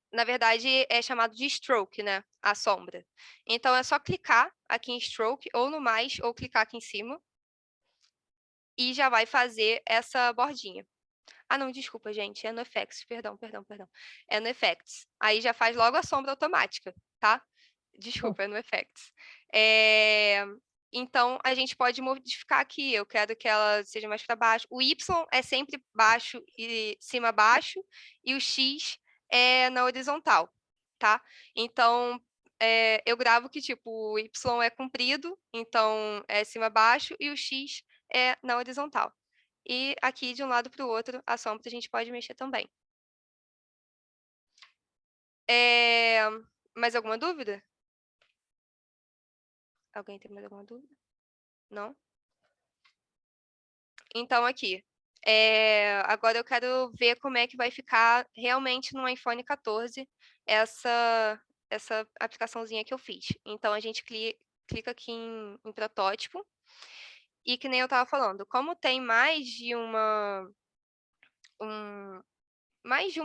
Na verdade, é chamado de stroke, né? A sombra. Então, é só clicar aqui em stroke, ou no mais, ou clicar aqui em cima. E já vai fazer essa bordinha. Ah, não, desculpa, gente. É no Effects. Perdão. É no Effects. Aí já faz logo a sombra automática, tá? Desculpa, é no Effects. Então, a gente pode modificar aqui. Eu quero que ela seja mais para baixo. O Y é sempre baixo e cima baixo. E o X é na horizontal, tá? Então, eu gravo que, tipo, o Y é comprido, então é cima baixo. E o X é na horizontal. E aqui, de um lado para o outro, a sombra a gente pode mexer também. Mais alguma dúvida? Alguém tem mais alguma dúvida? Não? Então, aqui. Agora eu quero ver como é que vai ficar realmente no iPhone 14 essa aplicaçãozinha que eu fiz. Então, a gente clica aqui em protótipo. E que nem eu estava falando, como tem mais de um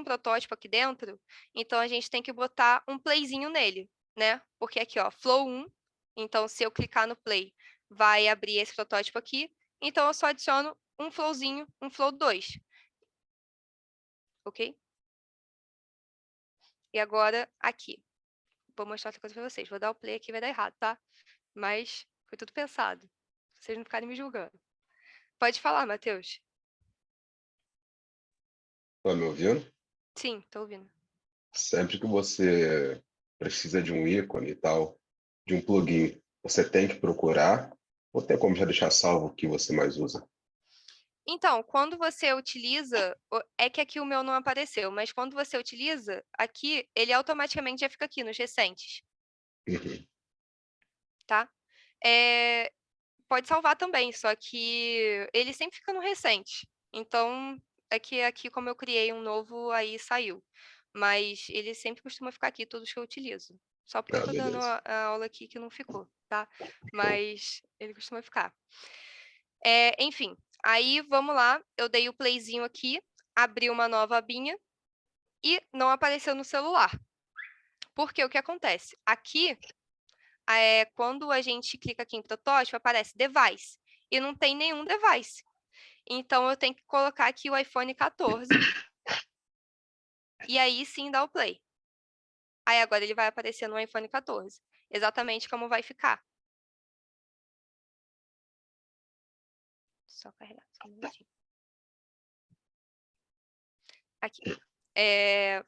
protótipo aqui dentro, então a gente tem que botar um playzinho nele, né? Porque aqui, ó, Flow 1. Então, se eu clicar no play, vai abrir esse protótipo aqui. Então, eu só adiciono um flowzinho, um Flow 2. Ok? E agora, aqui. Vou mostrar outra coisa para vocês. Vou dar o play aqui, vai dar errado, tá? Mas foi tudo pensado. Pra vocês não ficarem me julgando. Pode falar, Matheus. Tá me ouvindo? Sim, tô ouvindo. Sempre que você precisa de um ícone e tal, de um plugin, você tem que procurar ou tem como já deixar salvo o que você mais usa? Então, quando você utiliza, é que aqui o meu não apareceu, mas quando você utiliza, aqui, ele automaticamente já fica aqui nos recentes, Uhum. tá? Pode salvar também, só que ele sempre fica no recente. Então, é que aqui, como eu criei um novo, aí saiu. Mas ele sempre costuma ficar aqui, todos que eu utilizo. Só porque eu tô dando Beleza. a aula aqui que não ficou, tá? Show. Mas ele costuma ficar. Enfim, aí vamos lá. Eu dei o playzinho aqui, abri uma nova abinha e não apareceu no celular. Porque o que acontece? Aqui quando a gente clica aqui em protótipo, aparece device, e não tem nenhum device. Então, eu tenho que colocar aqui o iPhone 14, e aí sim dá o play. Aí agora ele vai aparecer no iPhone 14, exatamente como vai ficar. Só carregar, só um minutinho. Aqui.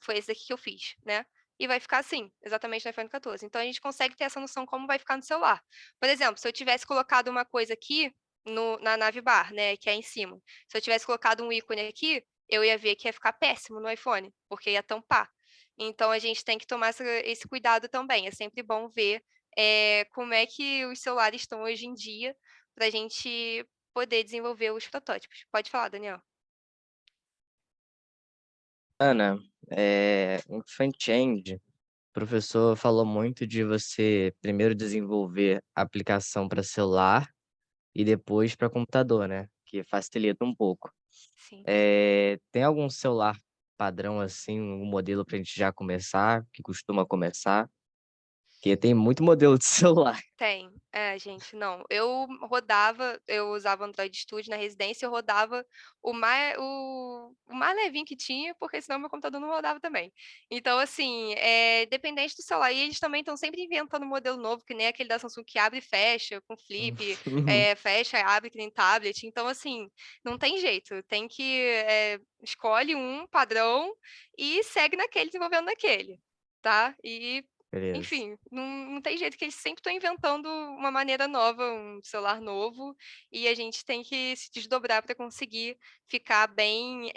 Foi esse daqui que eu fiz, né? E vai ficar assim, exatamente no iPhone 14. Então, a gente consegue ter essa noção como vai ficar no celular. Por exemplo, se eu tivesse colocado uma coisa aqui na navbar, né, que é em cima. Se eu tivesse colocado um ícone aqui, eu ia ver que ia ficar péssimo no iPhone, porque ia tampar. Então, a gente tem que tomar esse cuidado também. É sempre bom ver como é que os celulares estão hoje em dia para a gente poder desenvolver os protótipos. Pode falar, Daniel. Ana, em front-end, o professor falou muito de você primeiro desenvolver a aplicação para celular e depois para computador, né? Que facilita um pouco. Sim. Tem algum celular padrão assim, um modelo para a gente já começar, que costuma começar? Porque tem muito modelo de celular. Tem, gente, não. Eu usava Android Studio na residência, eu rodava o mais levinho que tinha, porque senão meu computador não rodava também. Então, assim, dependente do celular. E eles também estão sempre inventando um modelo novo, que nem aquele da Samsung que abre e fecha, com flip, fecha e abre que nem tablet. Então, assim, não tem jeito. Tem que escolhe um padrão e segue naquele, desenvolvendo naquele, tá? E Beleza. enfim, não tem jeito que eles sempre estão inventando uma maneira nova, um celular novo, e a gente tem que se desdobrar para conseguir ficar bem,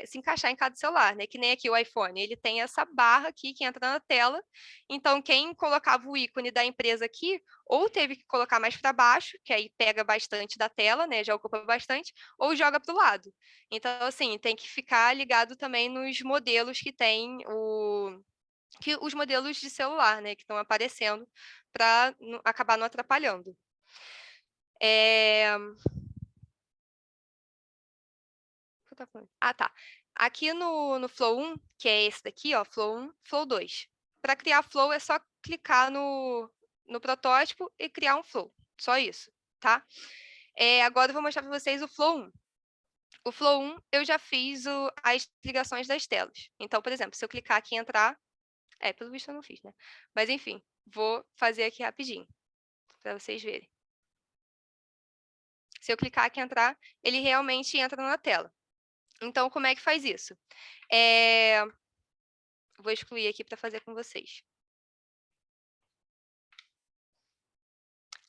se encaixar em cada celular, né? Que nem aqui o iPhone, ele tem essa barra aqui que entra na tela, então quem colocava o ícone da empresa aqui, ou teve que colocar mais para baixo, que aí pega bastante da tela, né? Já ocupa bastante, ou joga para o lado. Então, assim, tem que ficar ligado também nos modelos que tem os modelos de celular, né, que estão aparecendo para acabar não atrapalhando. Ah, tá. Aqui no Flow 1, que é esse daqui, ó, Flow 1, Flow 2. Para criar Flow é só clicar no protótipo e criar um Flow. Só isso, tá? Agora eu vou mostrar para vocês o Flow 1. O Flow 1, eu já fiz as ligações das telas. Então, por exemplo, se eu clicar aqui em entrar, pelo visto eu não fiz, né? Mas enfim, vou fazer aqui rapidinho, para vocês verem. Se eu clicar aqui em entrar, ele realmente entra na tela. Então, como é que faz isso? Vou excluir aqui para fazer com vocês.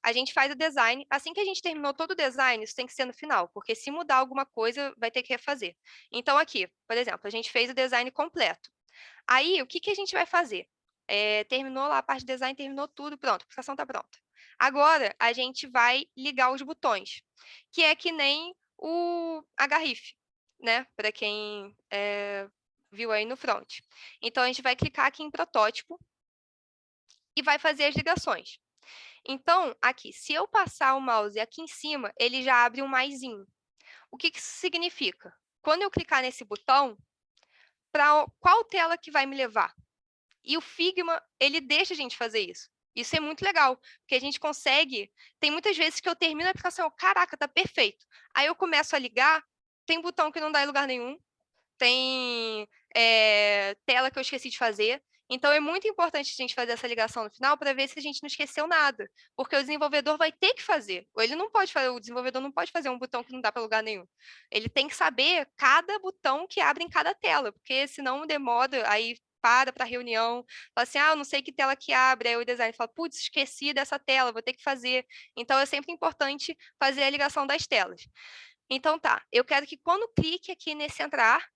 A gente faz o design. Assim que a gente terminou todo o design, isso tem que ser no final, porque se mudar alguma coisa, vai ter que refazer. Então, aqui, por exemplo, a gente fez o design completo. Aí, o que a gente vai fazer? Terminou lá a parte de design, terminou tudo, pronto, a aplicação está pronta. Agora, a gente vai ligar os botões, que é que nem o HRIF, né? Para quem viu aí no front. Então, a gente vai clicar aqui em protótipo e vai fazer as ligações. Então, aqui, se eu passar o mouse aqui em cima, ele já abre um maisinho. O que isso significa? Quando eu clicar nesse botão, para qual tela que vai me levar? E o Figma, ele deixa a gente fazer isso. Isso é muito legal, porque a gente consegue... Tem muitas vezes que eu termino a aplicação, caraca, tá perfeito. Aí eu começo a ligar, tem botão que não dá em lugar nenhum, tem tela que eu esqueci de fazer. Então, é muito importante a gente fazer essa ligação no final para ver se a gente não esqueceu nada, porque o desenvolvedor vai ter que fazer. Ele não pode fazer, o desenvolvedor não pode fazer um botão que não dá para lugar nenhum. Ele tem que saber cada botão que abre em cada tela, porque senão demora, aí para a reunião, fala assim, eu não sei que tela que abre, aí o designer fala, putz, esqueci dessa tela, vou ter que fazer. Então, é sempre importante fazer a ligação das telas. Então, tá, eu quero que quando clique aqui nesse entrar,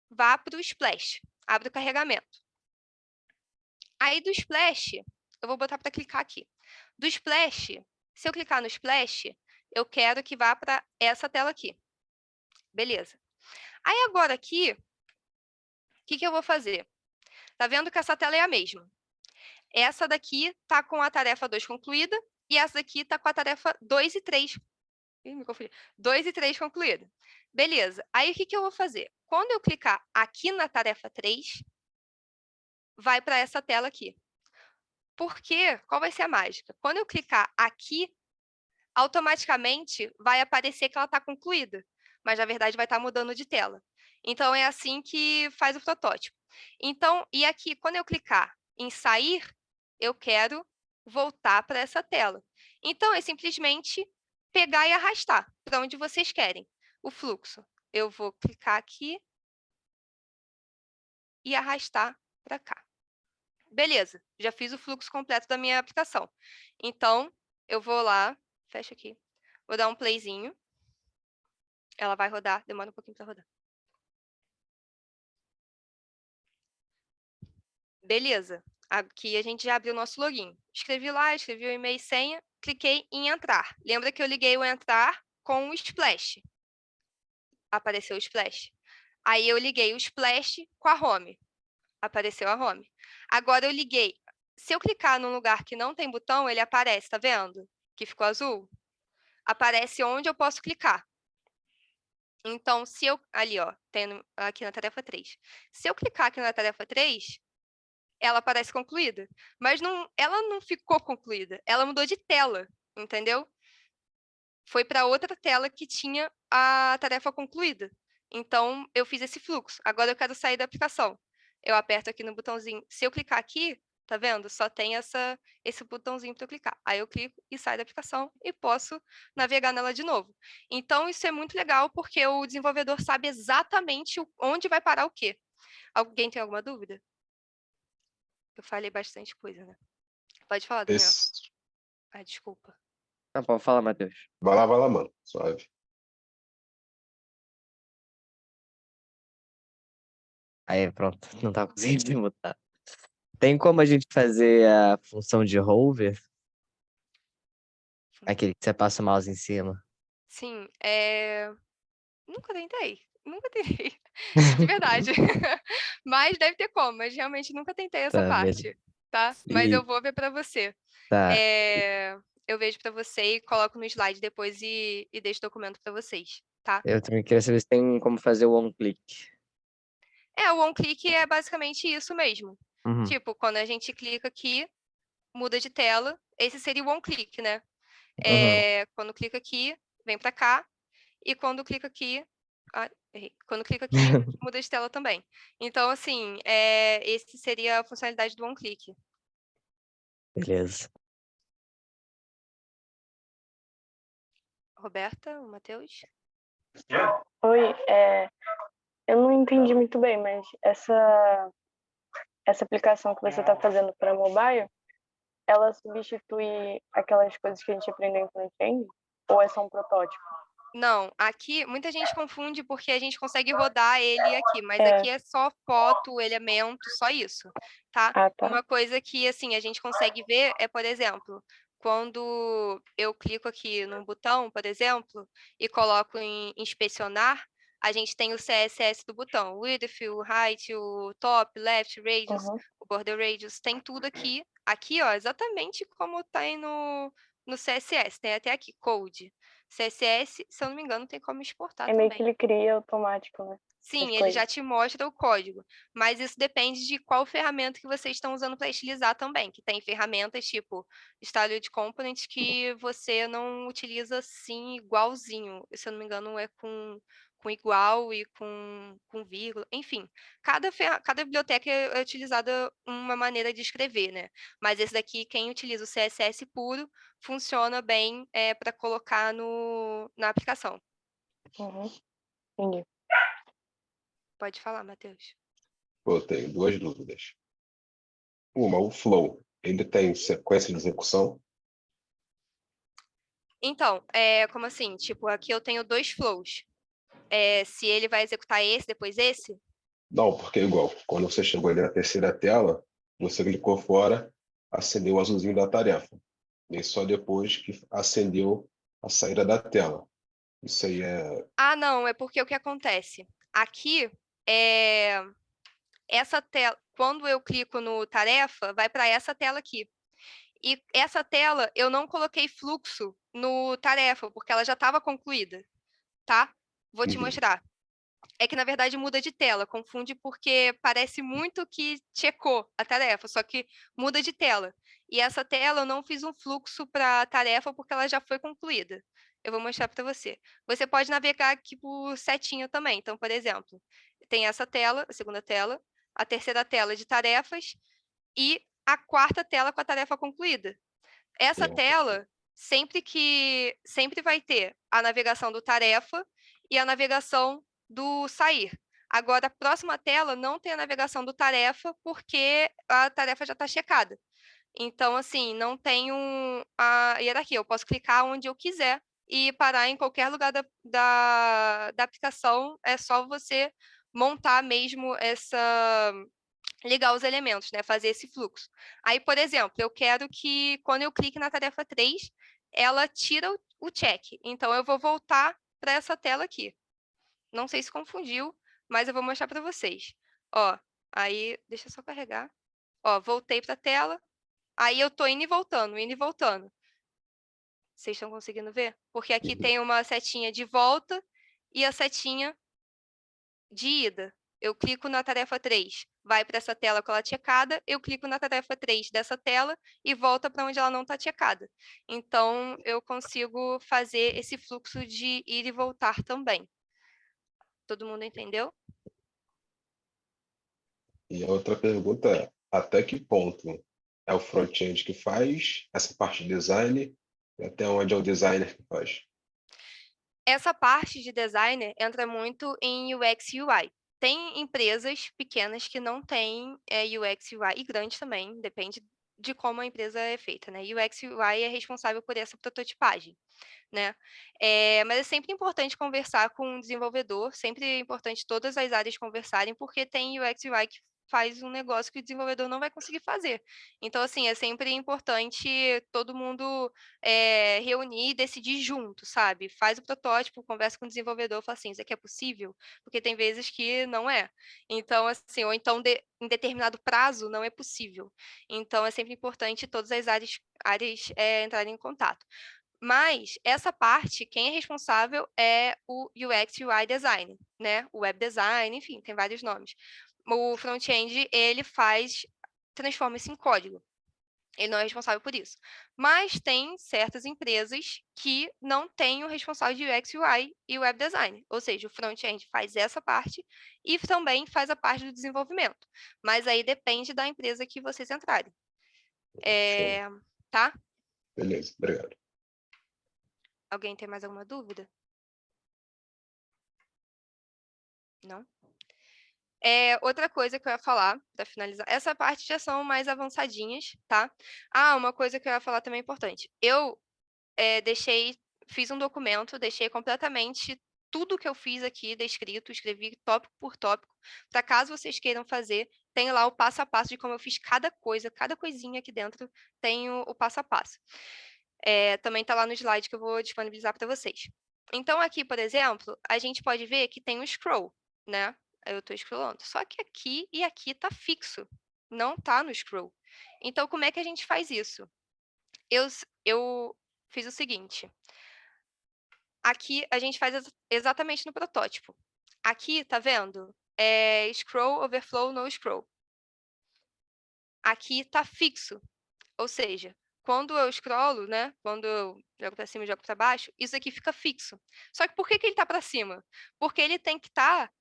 vá para o Splash, abre o carregamento. Aí do Splash, eu vou botar para clicar aqui. Do Splash, se eu clicar no Splash, eu quero que vá para essa tela aqui. Beleza. Aí agora aqui, o que eu vou fazer? Tá vendo que essa tela é a mesma. Essa daqui está com a tarefa 2 concluída e essa daqui está com a tarefa 2 e 3. Ih, me confundi. 2 e 3 concluída. Beleza. Aí o que eu vou fazer? Quando eu clicar aqui na tarefa 3, vai para essa tela aqui. Porque, qual vai ser a mágica? Quando eu clicar aqui, automaticamente vai aparecer que ela está concluída, mas na verdade vai estar mudando de tela. Então, é assim que faz o protótipo. Então, e aqui, quando eu clicar em sair, eu quero voltar para essa tela. Então, é simplesmente pegar e arrastar para onde vocês querem o fluxo. Eu vou clicar aqui e arrastar para cá. Beleza, já fiz o fluxo completo da minha aplicação. Então, eu vou lá, fecha aqui, vou dar um playzinho. Ela vai rodar, demora um pouquinho para rodar. Beleza, aqui a gente já abriu o nosso login. Escrevi lá, escrevi o e-mail e senha, cliquei em entrar. Lembra que eu liguei o entrar com o splash. Apareceu o splash. Aí eu liguei o splash com a home. Apareceu a home. Agora eu liguei. Se eu clicar num lugar que não tem botão, ele aparece, tá vendo? Que ficou azul. Aparece onde eu posso clicar. Então, se eu... Ali, ó, tem aqui na tarefa 3. Se eu clicar aqui na tarefa 3, ela aparece concluída. Mas não, ela não ficou concluída. Ela mudou de tela, entendeu? Foi para outra tela que tinha a tarefa concluída. Então, eu fiz esse fluxo. Agora eu quero sair da aplicação. Eu aperto aqui no botãozinho. Se eu clicar aqui, tá vendo? Só tem esse botãozinho para eu clicar. Aí eu clico e saio da aplicação e posso navegar nela de novo. Então, isso é muito legal porque o desenvolvedor sabe exatamente onde vai parar o quê. Alguém tem alguma dúvida? Eu falei bastante coisa, né? Pode falar, Daniel. Ah, desculpa. Tá bom, fala, Matheus. Vai lá, mano. Suave. Aí, pronto, não tá conseguindo botar. Tem como a gente fazer a função de hover? Aquele que você passa o mouse em cima. Sim, nunca tentei. Nunca tentei. De verdade. Mas deve ter como, mas realmente nunca tentei essa Tá, beleza. parte, tá? Mas eu vou ver para você. Tá, Eu vejo para você e coloco no slide depois e deixo o documento para vocês, tá? eu também queria saber se tem como fazer o one-click. O on-click é basicamente isso mesmo. Uhum. Tipo, quando a gente clica aqui, muda de tela. Esse seria o on-click, né? Quando clica aqui, vem para cá. E quando clica aqui... errei. Quando clica aqui, muda de tela também. Então, assim, esse seria a funcionalidade do on-click. Beleza. Roberta, o Matheus? Oi, eu não entendi muito bem, mas essa aplicação que você está fazendo para mobile, ela substitui aquelas coisas que a gente aprendeu em front-end? Ou é só um protótipo? Não, aqui muita gente confunde porque a gente consegue rodar ele aqui, mas É. aqui é só foto, elemento, só isso, tá? Ah, tá. Uma coisa que, assim, a gente consegue ver é, por exemplo, quando eu clico aqui num botão, por exemplo, e coloco em inspecionar, a gente tem o CSS do botão, width, o height, o top, left, radius, Uhum. o border radius, tem tudo aqui. Aqui, ó, exatamente como tem no CSS, tem até aqui, code. CSS, se eu não me engano, tem como exportar É meio que também. ele cria automático, né? Sim, ele já te mostra o código, mas isso depende de qual ferramenta que vocês estão usando para estilizar também, que tem ferramentas tipo Styled Component que você não utiliza assim igualzinho, se eu não me engano é com igual e com vírgula, enfim, cada biblioteca é utilizada uma maneira de escrever, né? Mas esse daqui, quem utiliza o CSS puro, funciona bem para colocar na aplicação. Uhum. Entendi. Pode falar, Matheus. Eu tenho duas dúvidas. Uma, o flow, ele tem sequência de execução? Então, como assim? Tipo, aqui eu tenho dois flows. Se ele vai executar esse, depois esse? Não, porque é igual. Quando você chegou ali na terceira tela, você clicou fora, acendeu o azulzinho da tarefa. E só depois que acendeu a saída da tela. Isso aí é... Ah, não, é porque o que acontece? Aqui, essa tela, quando eu clico no tarefa, vai para essa tela aqui. E essa tela, eu não coloquei fluxo no tarefa, porque ela já estava concluída, tá? Vou te Uhum. mostrar. É que, na verdade, muda de tela. Confunde porque parece muito que checou a tarefa, só que muda de tela. E essa tela eu não fiz um fluxo para a tarefa porque ela já foi concluída. Eu vou mostrar para você. Você pode navegar aqui por setinha também. Então, por exemplo, tem essa tela, a segunda tela, a terceira tela de tarefas e a quarta tela com a tarefa concluída. Essa Sim. tela sempre vai ter a navegação do tarefa e a navegação do sair. Agora, a próxima tela não tem a navegação do tarefa porque a tarefa já está checada. Então, assim, não tem a hierarquia. Eu posso clicar onde eu quiser e parar em qualquer lugar da aplicação. É só você montar mesmo ligar os elementos, né? Fazer esse fluxo. Aí, por exemplo, eu quero que quando eu clique na tarefa 3, ela tira o check. Então, eu vou voltar para essa tela aqui. Não sei se confundiu, mas eu vou mostrar para vocês. Ó, aí, deixa eu só carregar. Ó, voltei para a tela. Aí eu tô indo e voltando, indo e voltando. Vocês estão conseguindo ver? Porque aqui tem uma setinha de volta e a setinha de ida. Eu clico na tarefa 3, vai para essa tela com ela checada, eu clico na tarefa 3 dessa tela e volta para onde ela não está checada. Então, eu consigo fazer esse fluxo de ir e voltar também. Todo mundo entendeu? E a outra pergunta é, até que ponto é o front-end que faz essa parte de design e até onde é o designer que faz? Essa parte de designer entra muito em UX e UI. Tem empresas pequenas que não têm UX e UI, e grandes também, depende de como a empresa é feita, né? UX e UI é responsável por essa prototipagem, né? Mas é sempre importante conversar com o desenvolvedor, sempre é importante todas as áreas conversarem, porque tem UX e UI que faz um negócio que o desenvolvedor não vai conseguir fazer. Então, assim, é sempre importante todo mundo reunir e decidir junto, sabe? Faz o protótipo, conversa com o desenvolvedor, fala assim, isso aqui é possível? Porque tem vezes que não é. Então, assim, ou então em determinado prazo não é possível. Então, é sempre importante todas as áreas entrarem em contato. Mas essa parte, quem é responsável é o UX e UI design, né? O web design, enfim, tem vários nomes. O front-end, ele transforma isso em código. Ele não é responsável por isso. Mas tem certas empresas que não têm o responsável de UX, UI e web design. Ou seja, o front-end faz essa parte e também faz a parte do desenvolvimento. Mas aí depende da empresa que vocês entrarem. Show. Tá? Beleza, obrigado. Alguém tem mais alguma dúvida? Não? Outra coisa que eu ia falar, para finalizar, essa parte já são mais avançadinhas, tá? Uma coisa que eu ia falar também importante. Eu fiz um documento, deixei completamente tudo que eu fiz aqui descrito, escrevi tópico por tópico, para caso vocês queiram fazer, tem lá o passo a passo de como eu fiz cada coisa, cada coisinha aqui dentro, tem o passo a passo. Também está lá no slide que eu vou disponibilizar para vocês. Então, aqui, por exemplo, a gente pode ver que tem um scroll, né? Eu estou scrollando. Só que aqui e aqui está fixo, não está no scroll. Então, como é que a gente faz isso? Eu fiz o seguinte. Aqui a gente faz exatamente no protótipo. Aqui, tá vendo? Scroll, overflow, no scroll. Aqui tá fixo. Ou seja, quando eu scrollo, né? Quando eu jogo para cima e jogo para baixo, isso aqui fica fixo. Só que por que ele tá para cima? Porque ele tem que estar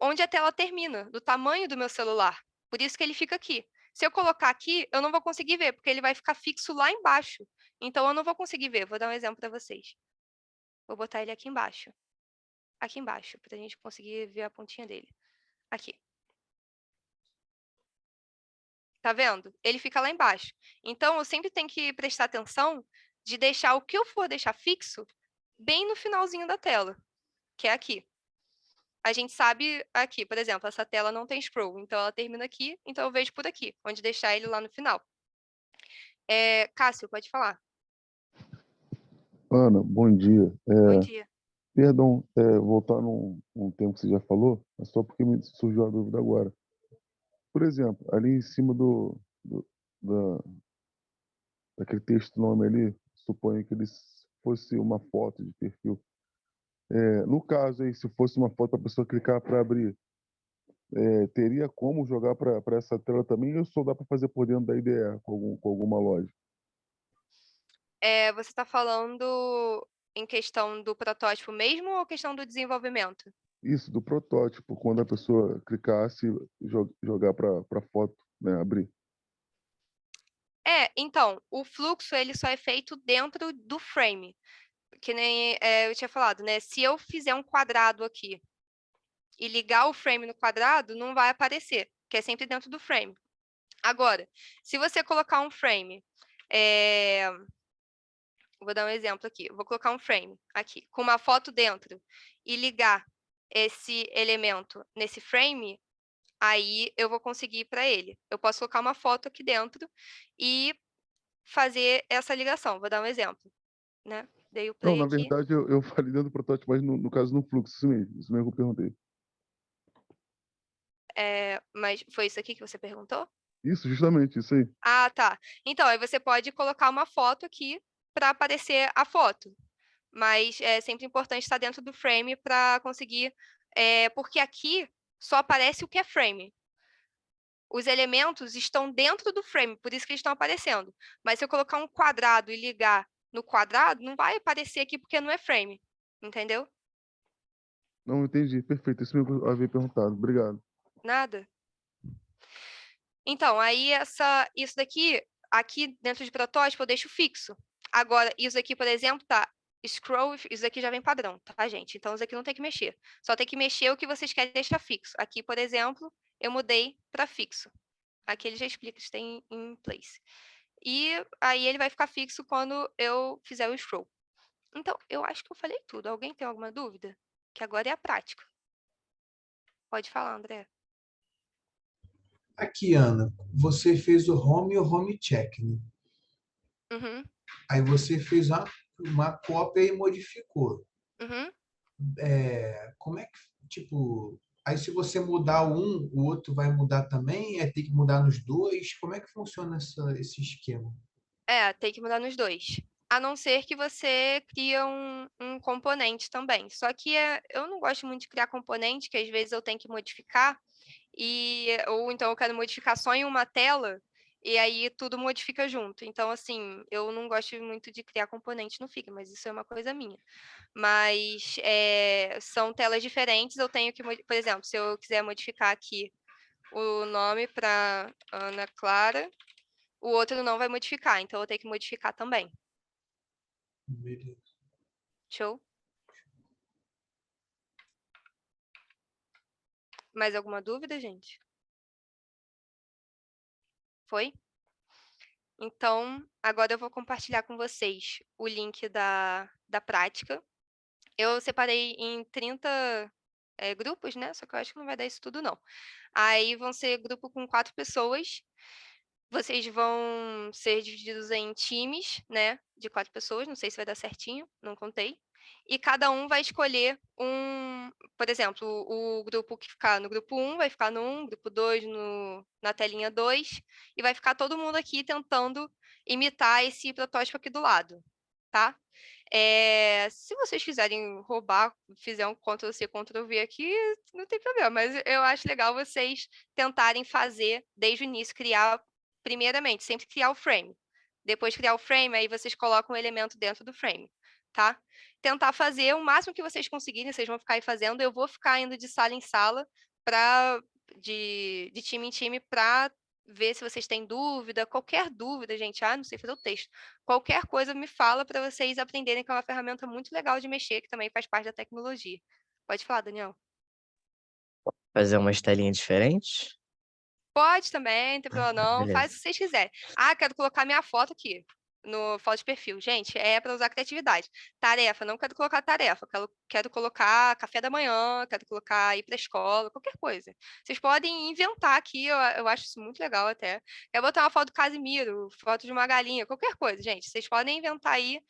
onde a tela termina, do tamanho do meu celular. Por isso que ele fica aqui. Se eu colocar aqui, eu não vou conseguir ver, porque ele vai ficar fixo lá embaixo. Então, eu não vou conseguir ver. Vou dar um exemplo para vocês. Vou botar ele aqui embaixo. Aqui embaixo, para a gente conseguir ver a pontinha dele. Aqui. Tá vendo? Ele fica lá embaixo. Então, eu sempre tenho que prestar atenção de deixar o que eu for deixar fixo bem no finalzinho da tela, que é aqui. A gente sabe aqui, por exemplo, essa tela não tem scroll, então ela termina aqui, então eu vejo por aqui, onde deixar ele lá no final. Cássio, pode falar. Ana, bom dia. Bom dia. Perdão, voltar num tempo que você já falou, mas só porque me surgiu a dúvida agora. Por exemplo, ali em cima daquele texto nome ali, suponho que ele fosse uma foto de perfil. No caso aí, se fosse uma foto para a pessoa clicar para abrir, teria como jogar para essa tela também ou só dá para fazer por dentro da IDE com alguma loja? Você está falando em questão do protótipo mesmo ou questão do desenvolvimento? Isso, do protótipo, quando a pessoa clicasse, jogar para foto, né, abrir. Então, o fluxo ele só é feito dentro do frame, que nem eu tinha falado, né? Se eu fizer um quadrado aqui e ligar o frame no quadrado, não vai aparecer, que é sempre dentro do frame. Agora, se você colocar um frame, vou dar um exemplo aqui, vou colocar um frame aqui, com uma foto dentro, e ligar esse elemento nesse frame, aí eu vou conseguir para ele. Eu posso colocar uma foto aqui dentro e fazer essa ligação. Vou dar um exemplo, né? Dei o Não, play na aqui. verdade, eu falei dentro do protótipo, mas no caso no fluxo, isso mesmo que eu perguntei. Mas foi isso aqui que você perguntou? Isso, justamente, isso aí. Ah, tá. Então, aí você pode colocar uma foto aqui para aparecer a foto. Mas é sempre importante estar dentro do frame para conseguir. Porque aqui só aparece o que é frame. Os elementos estão dentro do frame, por isso que eles estão aparecendo. Mas se eu colocar um quadrado e ligar no quadrado, não vai aparecer aqui porque não é frame. Entendeu? Não, entendi, perfeito, isso mesmo que eu havia perguntado, obrigado. Nada. Então, aí isso daqui, aqui dentro de protótipo, eu deixo fixo. Agora, isso aqui, por exemplo, tá scroll, isso aqui já vem padrão, tá, gente? Então, isso aqui não tem que mexer. Só tem que mexer o que vocês querem deixar fixo. Aqui, por exemplo, eu mudei para fixo. Aqui ele já explica, está em place. E aí ele vai ficar fixo quando eu fizer o scroll. Então, eu acho que eu falei tudo. Alguém tem alguma dúvida? Que agora é a prática. Pode falar, André. Aqui, Ana, você fez o home e o home check, né? Uhum, Aí você fez uma cópia e modificou. uhum. Como é que, tipo, aí se você mudar um, o outro vai mudar também? Tem que mudar nos dois? Como é que funciona esse esquema? Tem que mudar nos dois. A não ser que você cria um componente também. Só que eu não gosto muito de criar componente, que às vezes eu tenho que modificar, ou então eu quero modificar só em uma tela, e aí tudo modifica junto. Então, assim, eu não gosto muito de criar componente no Figma, mas isso é uma coisa minha. Mas são telas diferentes, eu tenho que, por exemplo, se eu quiser modificar aqui o nome para Ana Clara, o outro não vai modificar, então eu tenho que modificar também. Beleza. Show? Mais alguma dúvida, gente? Foi? Então, agora eu vou compartilhar com vocês o link da prática. Eu separei em 30 grupos, né? Só que eu acho que não vai dar isso tudo, não. Aí vão ser grupo com 4 pessoas. Vocês vão ser divididos em times, né? De 4 pessoas. Não sei se vai dar certinho, não contei. E cada um vai escolher por exemplo, o grupo que ficar no grupo 1 vai ficar no 1, grupo 2 na telinha 2, e vai ficar todo mundo aqui tentando imitar esse protótipo aqui do lado, tá? Se vocês quiserem roubar, fizer um Ctrl+C, Ctrl+V aqui, não tem problema, mas eu acho legal vocês tentarem fazer desde o início, primeiramente, sempre criar o frame. Depois criar o frame, aí vocês colocam o elemento dentro do frame, tá? Tentar fazer o máximo que vocês conseguirem, vocês vão ficar aí fazendo. Eu vou ficar indo de sala em sala, de time em time, para ver se vocês têm dúvida, qualquer dúvida, gente. Não sei fazer o texto. Qualquer coisa me fala para vocês aprenderem, que é uma ferramenta muito legal de mexer, que também faz parte da tecnologia. Pode falar, Daniel. Fazer umas telinhas diferentes? Pode também, não tem problema não. Beleza. Faz o que vocês quiserem. Quero colocar minha foto aqui no foto de perfil. Gente, é para usar criatividade. Tarefa, não quero colocar tarefa. Quero colocar café da manhã, quero colocar ir para a escola, qualquer coisa. Vocês podem inventar aqui, eu acho isso muito legal até. Quero botar uma foto do Casimiro, foto de uma galinha, qualquer coisa, gente. Vocês podem inventar aí.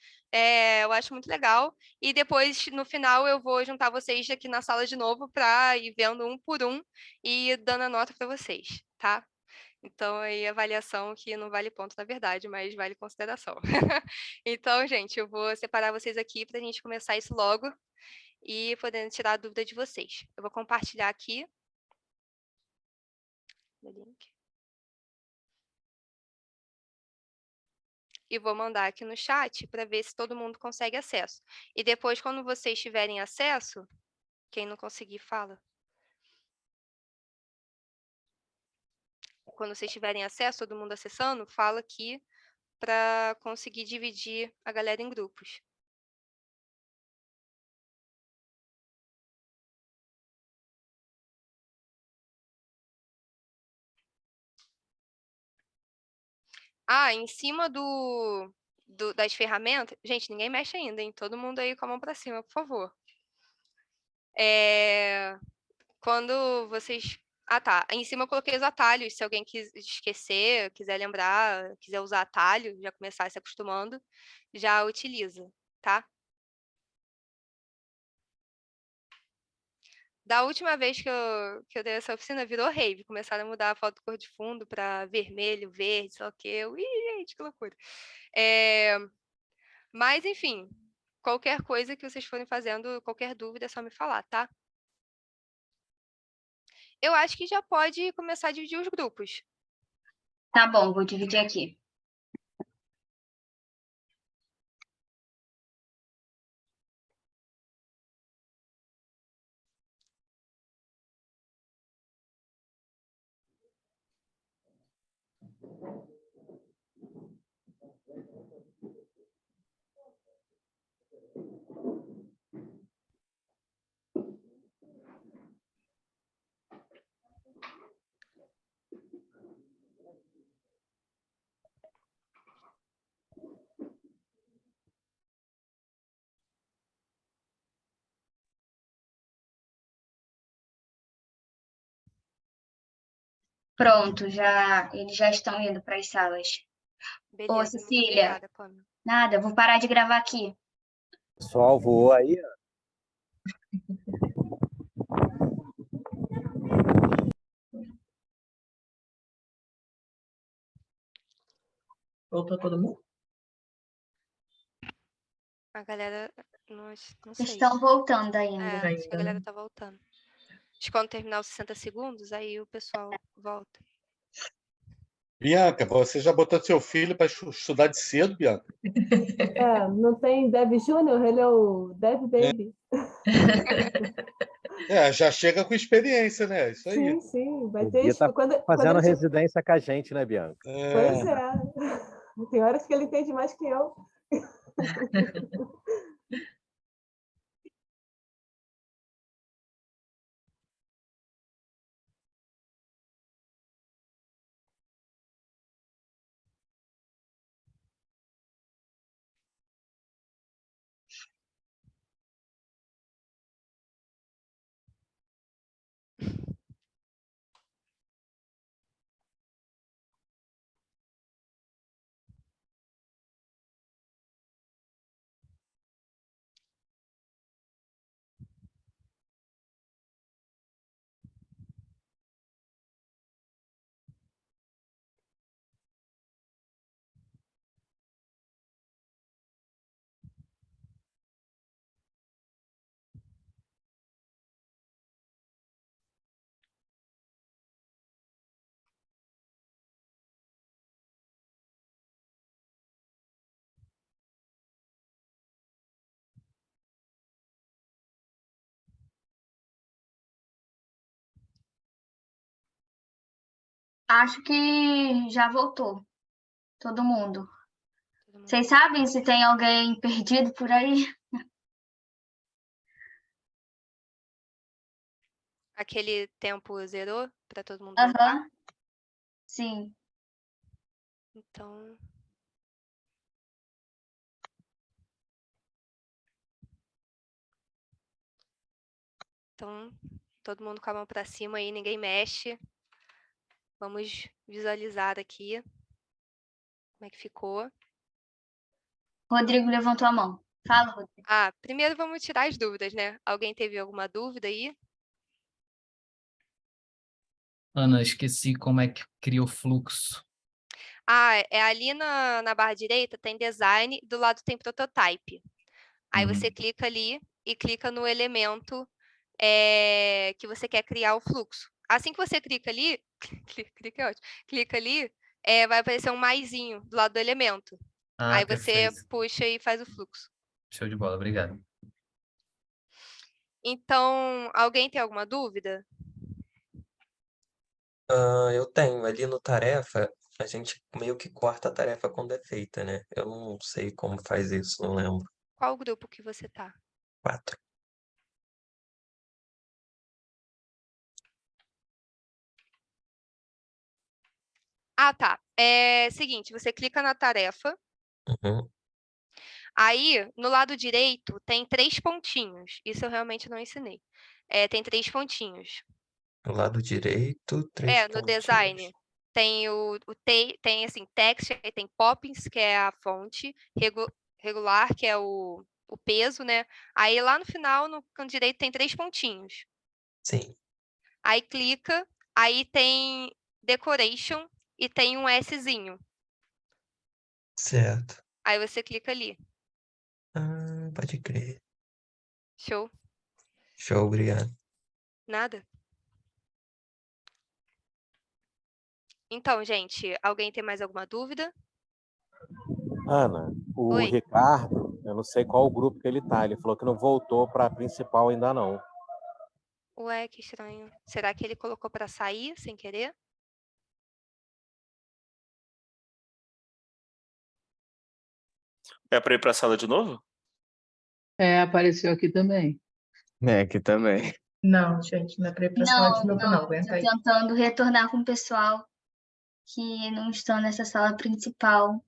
Eu acho muito legal. E depois, no final, eu vou juntar vocês aqui na sala de novo para ir vendo um por um e dando a nota para vocês, tá? Então, aí, avaliação que não vale ponto, na verdade, mas vale consideração. Então, gente, eu vou separar vocês aqui para a gente começar isso logo. e podendo tirar a dúvida de vocês. Eu vou compartilhar aqui o link. E vou mandar aqui no chat para ver se todo mundo consegue acesso. E depois, quando vocês tiverem acesso, quem não conseguir, fala. Quando vocês tiverem acesso, todo mundo acessando, fala aqui para conseguir dividir a galera em grupos. Ah, em cima das ferramentas... Gente, ninguém mexe ainda, hein? Todo mundo aí com a mão para cima, por favor. Quando vocês... Ah, tá. Em cima eu coloquei os atalhos. Se alguém esquecer, quiser lembrar, quiser usar atalho, já começar se acostumando, já utiliza, tá? Da última vez que eu dei essa oficina, virou rave. Começaram a mudar a foto cor de fundo para vermelho, verde, sei lá o quê. Ih, gente, que loucura. Mas, enfim, qualquer coisa que vocês forem fazendo, qualquer dúvida, é só me falar, tá? Eu acho que já pode começar a dividir os grupos. Tá bom, vou dividir aqui. Pronto, eles já estão indo para as salas. Beleza, Ô, muito Cecília, obrigada, Pamela. nada, vou parar de gravar aqui. Pessoal, voou aí. Voltou todo mundo? A galera, não sei. Estão voltando ainda. Acho que a galera tá voltando. Acho que quando terminar os 60 segundos, aí o pessoal volta. Bianca, você já botou seu filho para estudar de cedo, Bianca? Não tem Dev Júnior, ele é o Dev Baby. Já chega com experiência, né? Isso aí. Sim, sim. Vai ter Tá fazendo quando residência com a gente, né, Bianca? Pois é. Tem horas que ele entende mais que eu. Acho que já voltou. Todo mundo. Vocês sabem se tem alguém perdido por aí? Aquele tempo zerou para todo mundo Aham. voltar? Sim. Então... todo mundo com a mão para cima aí, ninguém mexe. Vamos visualizar aqui como é que ficou. Rodrigo levantou a mão. Fala, Rodrigo. Primeiro vamos tirar as dúvidas, né? Alguém teve alguma dúvida aí? Ana, esqueci como é que cria o fluxo. É ali na barra direita tem design, do lado tem prototype. Aí você clica ali e clica no elemento que você quer criar o fluxo. Assim que você clica ali, clica é ótimo, clica ali, vai aparecer um maisinho do lado do elemento. Ah, Aí você perfeito. puxa e faz o fluxo. Show de bola, obrigado. Então, alguém tem alguma dúvida? Eu tenho ali no tarefa, a gente meio que corta a tarefa quando é feita, né? Eu não sei como faz isso, não lembro. Qual grupo que você tá? 4. Ah, tá. Seguinte, você clica na tarefa. Uhum. Aí, no lado direito, tem 3 pontinhos. Isso eu realmente não ensinei. Tem 3 pontinhos. Do lado direito, 3 No pontinhos. design. Tem tem assim, text, aí tem poppins, que é a fonte, regular, que é o peso, né? Aí lá no final, no canto direito, tem 3 pontinhos. Sim. Aí clica, aí tem decoration e tem um Szinho. Certo. Aí você clica ali. Pode crer. Show. Show, obrigado. Nada. Então, gente, alguém tem mais alguma dúvida? Ana, o Oi. Ricardo, eu não sei qual grupo que ele tá. Ele falou que não voltou para a principal ainda não. Ué, que estranho. Será que ele colocou para sair sem querer? É para ir para a sala de novo? Apareceu aqui também. Aqui também. Não, gente, não é para ir para a sala de novo, não. Aguenta Tô aí. tentando retornar com o pessoal que não estão nessa sala principal.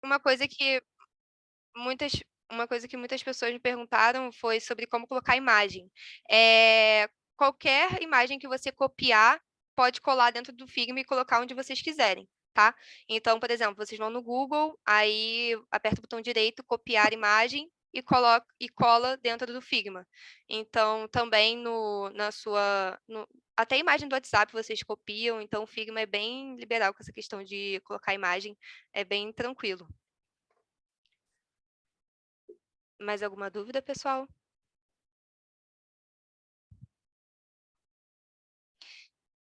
Uma coisa que muitas pessoas me perguntaram foi sobre como colocar imagem. Qualquer imagem que você copiar, pode colar dentro do Figma e colocar onde vocês quiserem, tá? Então, por exemplo, vocês vão no Google, aí aperta o botão direito, copiar imagem e cola dentro do Figma. Então, também até a imagem do WhatsApp vocês copiam, então o Figma é bem liberal com essa questão de colocar imagem, é bem tranquilo. Mais alguma dúvida, pessoal?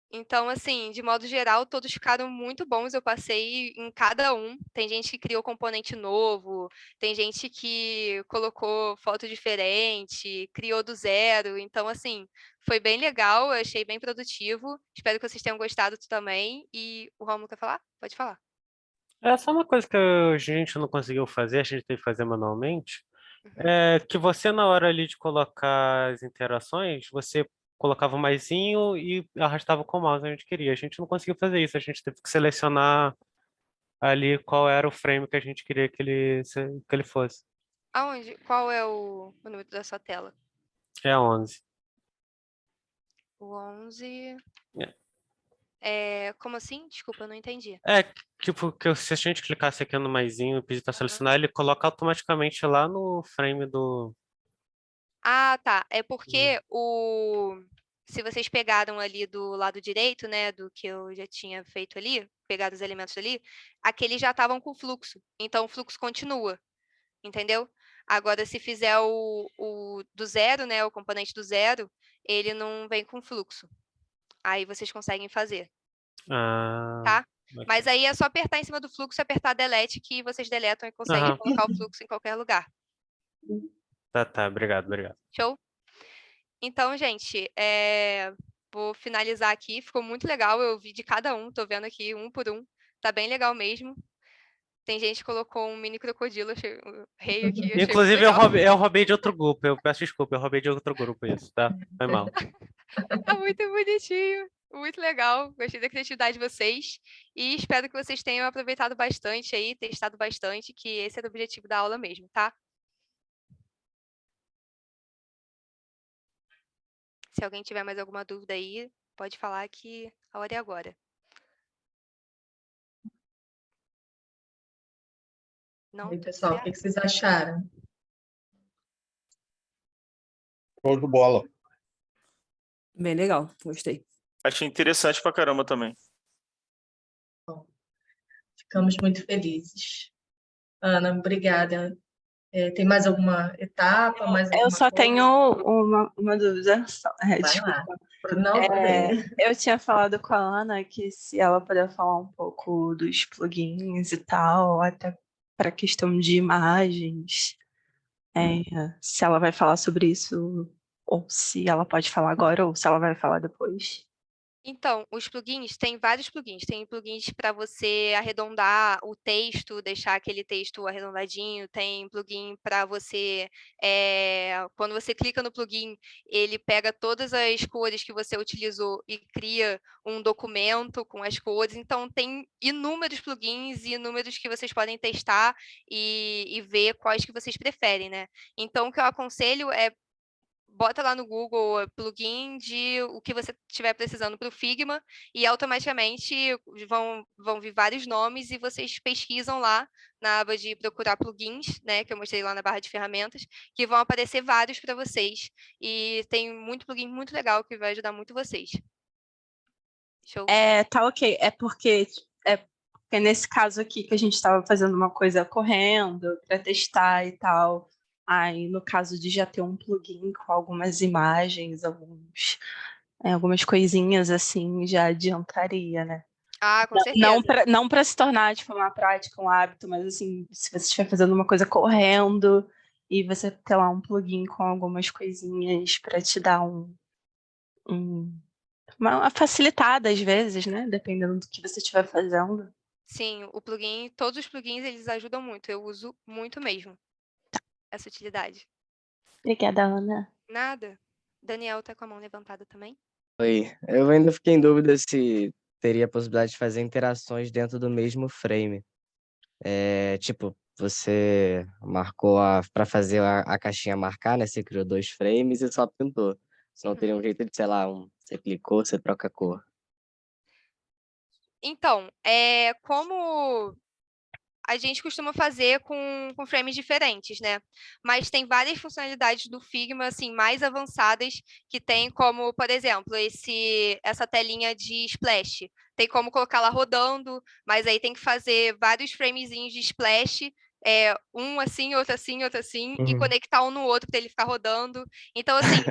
Então, assim, de modo geral, todos ficaram muito bons. Eu passei em cada um. Tem gente que criou componente novo, tem gente que colocou foto diferente, criou do zero. Então, assim, foi bem legal, eu achei bem produtivo. Espero que vocês tenham gostado também. E o Romulo quer falar? Pode falar. É só uma coisa que a gente não conseguiu fazer, a gente teve que fazer manualmente, é que você, na hora ali de colocar as interações, você colocava o maisinho e arrastava com o mouse onde a gente queria. A gente não conseguiu fazer isso, a gente teve que selecionar ali qual era o frame que a gente queria que ele fosse. Aonde? Qual é o número da sua tela? É a 11. O 11. É. Como assim? Desculpa, eu não entendi. Tipo, que se a gente clicasse aqui no maisinho e pedir para selecionar, ele coloca automaticamente lá no frame do... Ah, tá. É porque se vocês pegaram ali do lado direito, né, do que eu já tinha feito ali, pegado os elementos ali, aqueles já estavam com fluxo. Então, o fluxo continua, entendeu? Agora, se fizer o do zero, né, o componente do zero, ele não vem com fluxo. Aí vocês conseguem fazer, tá? Mas aí é só apertar em cima do fluxo e apertar delete que vocês deletam e conseguem colocar o fluxo em qualquer lugar. Tá. Obrigado. Show? Então, gente, vou finalizar aqui. Ficou muito legal. Eu vi de cada um, tô vendo aqui um por um. Tá bem legal mesmo. Tem gente que colocou um mini crocodilo, achei rei aqui, achei muito Inclusive, legal. eu roubei de outro grupo. Eu peço desculpa, eu roubei de outro grupo isso, tá? Foi mal. Tá muito bonitinho, muito legal. Gostei da criatividade de vocês. E espero que vocês tenham aproveitado bastante aí, testado bastante, que esse era o objetivo da aula mesmo, tá? Se alguém tiver mais alguma dúvida aí, pode falar que a hora é agora. Não? E aí, pessoal, o que vocês acharam? Show de bola. Bem legal, gostei. Achei interessante pra caramba também. Ficamos muito felizes. Ana, obrigada. Tem mais alguma etapa, mais Eu alguma só coisa? tenho uma dúvida. Vai lá. Desculpa. Não, tudo bem. Eu tinha falado com a Ana que se ela puder falar um pouco dos plugins e tal, até para questão de imagens, se ela vai falar sobre isso, ou se ela pode falar agora, ou se ela vai falar depois. Então, os plugins, tem vários plugins. Tem plugins para você arredondar o texto, deixar aquele texto arredondadinho. Tem plugin para você, quando você clica no plugin, ele pega todas as cores que você utilizou e cria um documento com as cores. Então, tem inúmeros plugins e inúmeros que vocês podem testar e ver quais que vocês preferem, né? Então, o que eu aconselho é bota lá no Google plugin de o que você estiver precisando para o Figma e automaticamente vão vir vários nomes e vocês pesquisam lá na aba de procurar plugins, né, que eu mostrei lá na barra de ferramentas, que vão aparecer vários para vocês. E tem muito plugin muito legal que vai ajudar muito vocês. Show. Tá ok. É porque nesse caso aqui que a gente estava fazendo uma coisa correndo para testar e tal. Aí, no caso de já ter um plugin com algumas imagens, algumas coisinhas assim, já adiantaria, né? Ah, com certeza. Não para se tornar tipo, uma prática, um hábito, mas assim, se você estiver fazendo uma coisa correndo e você ter lá um plugin com algumas coisinhas para te dar uma facilitada às vezes, né? Dependendo do que você estiver fazendo. Sim, o plugin, todos os plugins, eles ajudam muito. Eu uso muito mesmo essa utilidade. Obrigada, Ana. Nada. Daniel tá com a mão levantada também? Oi, eu ainda fiquei em dúvida se teria a possibilidade de fazer interações dentro do mesmo frame. Tipo, você marcou para fazer a caixinha marcar, né? Você criou 2 frames e só pintou. Senão teria um jeito de, sei lá, você clicou, você troca a cor. Então, como a gente costuma fazer com frames diferentes, né? Mas tem várias funcionalidades do Figma, assim, mais avançadas, que tem como, por exemplo, essa telinha de splash. Tem como colocar lá rodando, mas aí tem que fazer vários framezinhos de splash, um assim, outro assim, outro assim, e conectar um no outro para ele ficar rodando. Então, assim,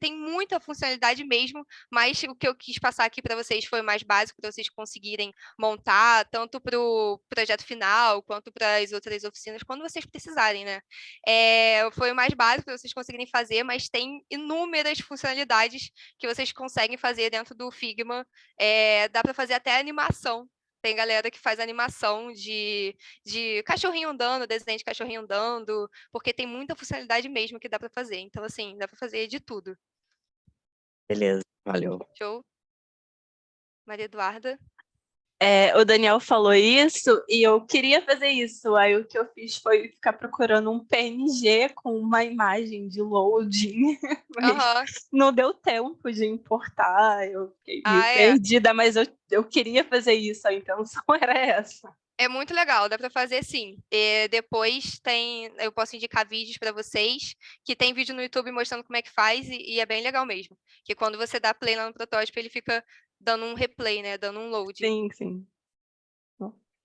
tem muita funcionalidade mesmo, mas o que eu quis passar aqui para vocês foi mais básico, para vocês conseguirem montar, tanto para o projeto final, quanto para as outras oficinas, quando vocês precisarem, né? Foi o mais básico para vocês conseguirem fazer, mas tem inúmeras funcionalidades que vocês conseguem fazer dentro do Figma. Dá para fazer até animação. Tem galera que faz animação de cachorrinho andando, desenho de cachorrinho andando, porque tem muita funcionalidade mesmo que dá para fazer. Então, assim, dá para fazer de tudo. Beleza, valeu. Show? Maria Eduarda? O Daniel falou isso e eu queria fazer isso. Aí o que eu fiz foi ficar procurando um PNG com uma imagem de loading, mas não deu tempo de importar. Eu fiquei meio perdida, mas eu queria fazer isso, a intenção era essa. É muito legal, dá para fazer sim. Depois eu posso indicar vídeos para vocês, que tem vídeo no YouTube mostrando como é que faz, e é bem legal mesmo. Que quando você dá play lá no protótipo, ele fica dando um replay, né? Dando um load. Sim.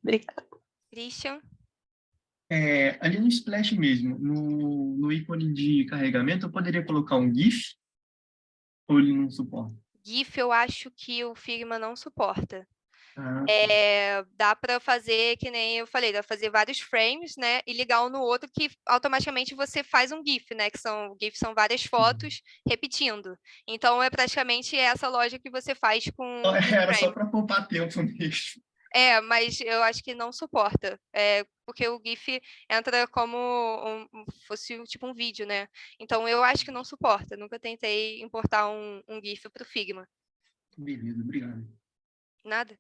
Obrigada. Christian? Ali no Splash mesmo, no ícone de carregamento, eu poderia colocar um GIF? Ou ele não suporta? GIF eu acho que o Figma não suporta. Ah, Dá para fazer, que nem eu falei, dá para fazer vários frames, né? E ligar um no outro que automaticamente você faz um GIF, né? GIFs são várias fotos repetindo. Então é praticamente essa lógica que você faz com um Era só frame. para poupar tempo mesmo. Mas eu acho que não suporta. Porque o GIF entra como fosse tipo um vídeo, né? Então eu acho que não suporta. Nunca tentei importar um GIF para o Figma. Beleza, obrigado. Nada?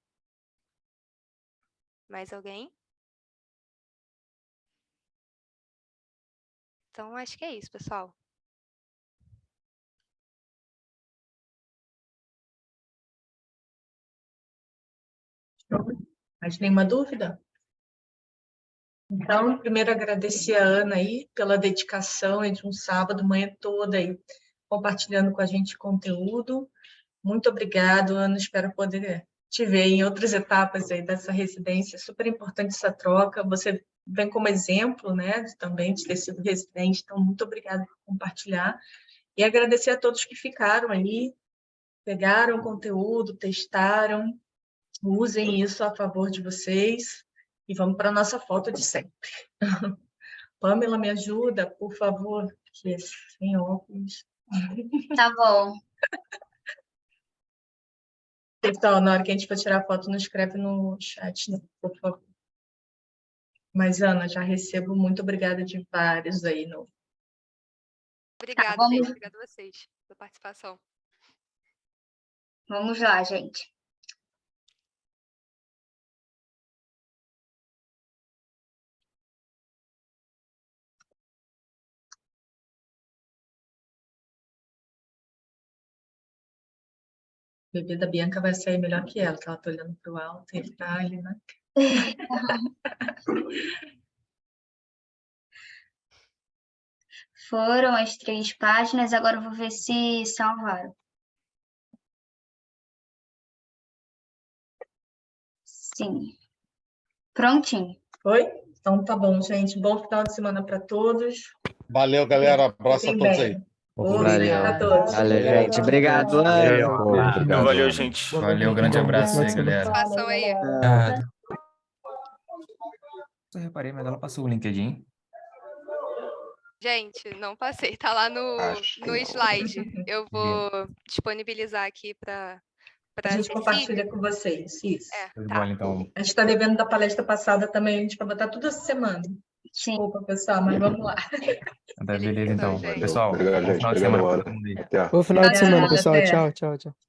Mais alguém? Então, acho que é isso, pessoal. Mais nenhuma dúvida? Então, primeiro agradecer a Ana aí pela dedicação de um sábado, manhã toda aí, compartilhando com a gente conteúdo. Muito obrigado, Ana. Espero poder te ver em outras etapas aí dessa residência. Super importante essa troca. Você vem como exemplo, né, também de ter sido residente. Então, muito obrigada por compartilhar. E agradecer a todos que ficaram ali, pegaram o conteúdo, testaram. Usem isso a favor de vocês. E vamos para a nossa foto de sempre. Pamela, me ajuda, por favor, que sem óculos. Tá bom. Então, na hora que a gente for tirar a foto, não escreve no chat, né, por favor. Mas, Ana, já recebo muito obrigada de vários aí. Obrigada, vamos- gente. Obrigada a vocês pela participação. Vamos lá, gente. A bebê da Bianca vai sair melhor que ela está olhando para o alto e ele está ali, né? Foram as 3 páginas, agora eu vou ver se salvaram. Sim. Prontinho. Oi? Então tá bom, gente. Bom final de semana para todos. Valeu, galera. Abraço a Fiquem todos bem. aí. Obrigado a todos. Valeu, gente. Obrigado, Ana. Valeu, gente. Valeu, grande abraço aí, galera. Participação aí. Eu reparei, mas ela passou o LinkedIn. Gente, não passei. Tá lá no slide. Eu vou disponibilizar aqui para A gente compartilha com vocês. Isso. tá. Então. A gente está devendo da palestra passada também, a gente vai botar tudo essa semana. Desculpa, pessoal, mas vamos lá. Beleza, então. Pessoal, Obrigado, bom gente. final de Obrigado, semana Ana. pra todo mundo aí. Até. Bom final de semana, pessoal. Até. Tchau, tchau, tchau.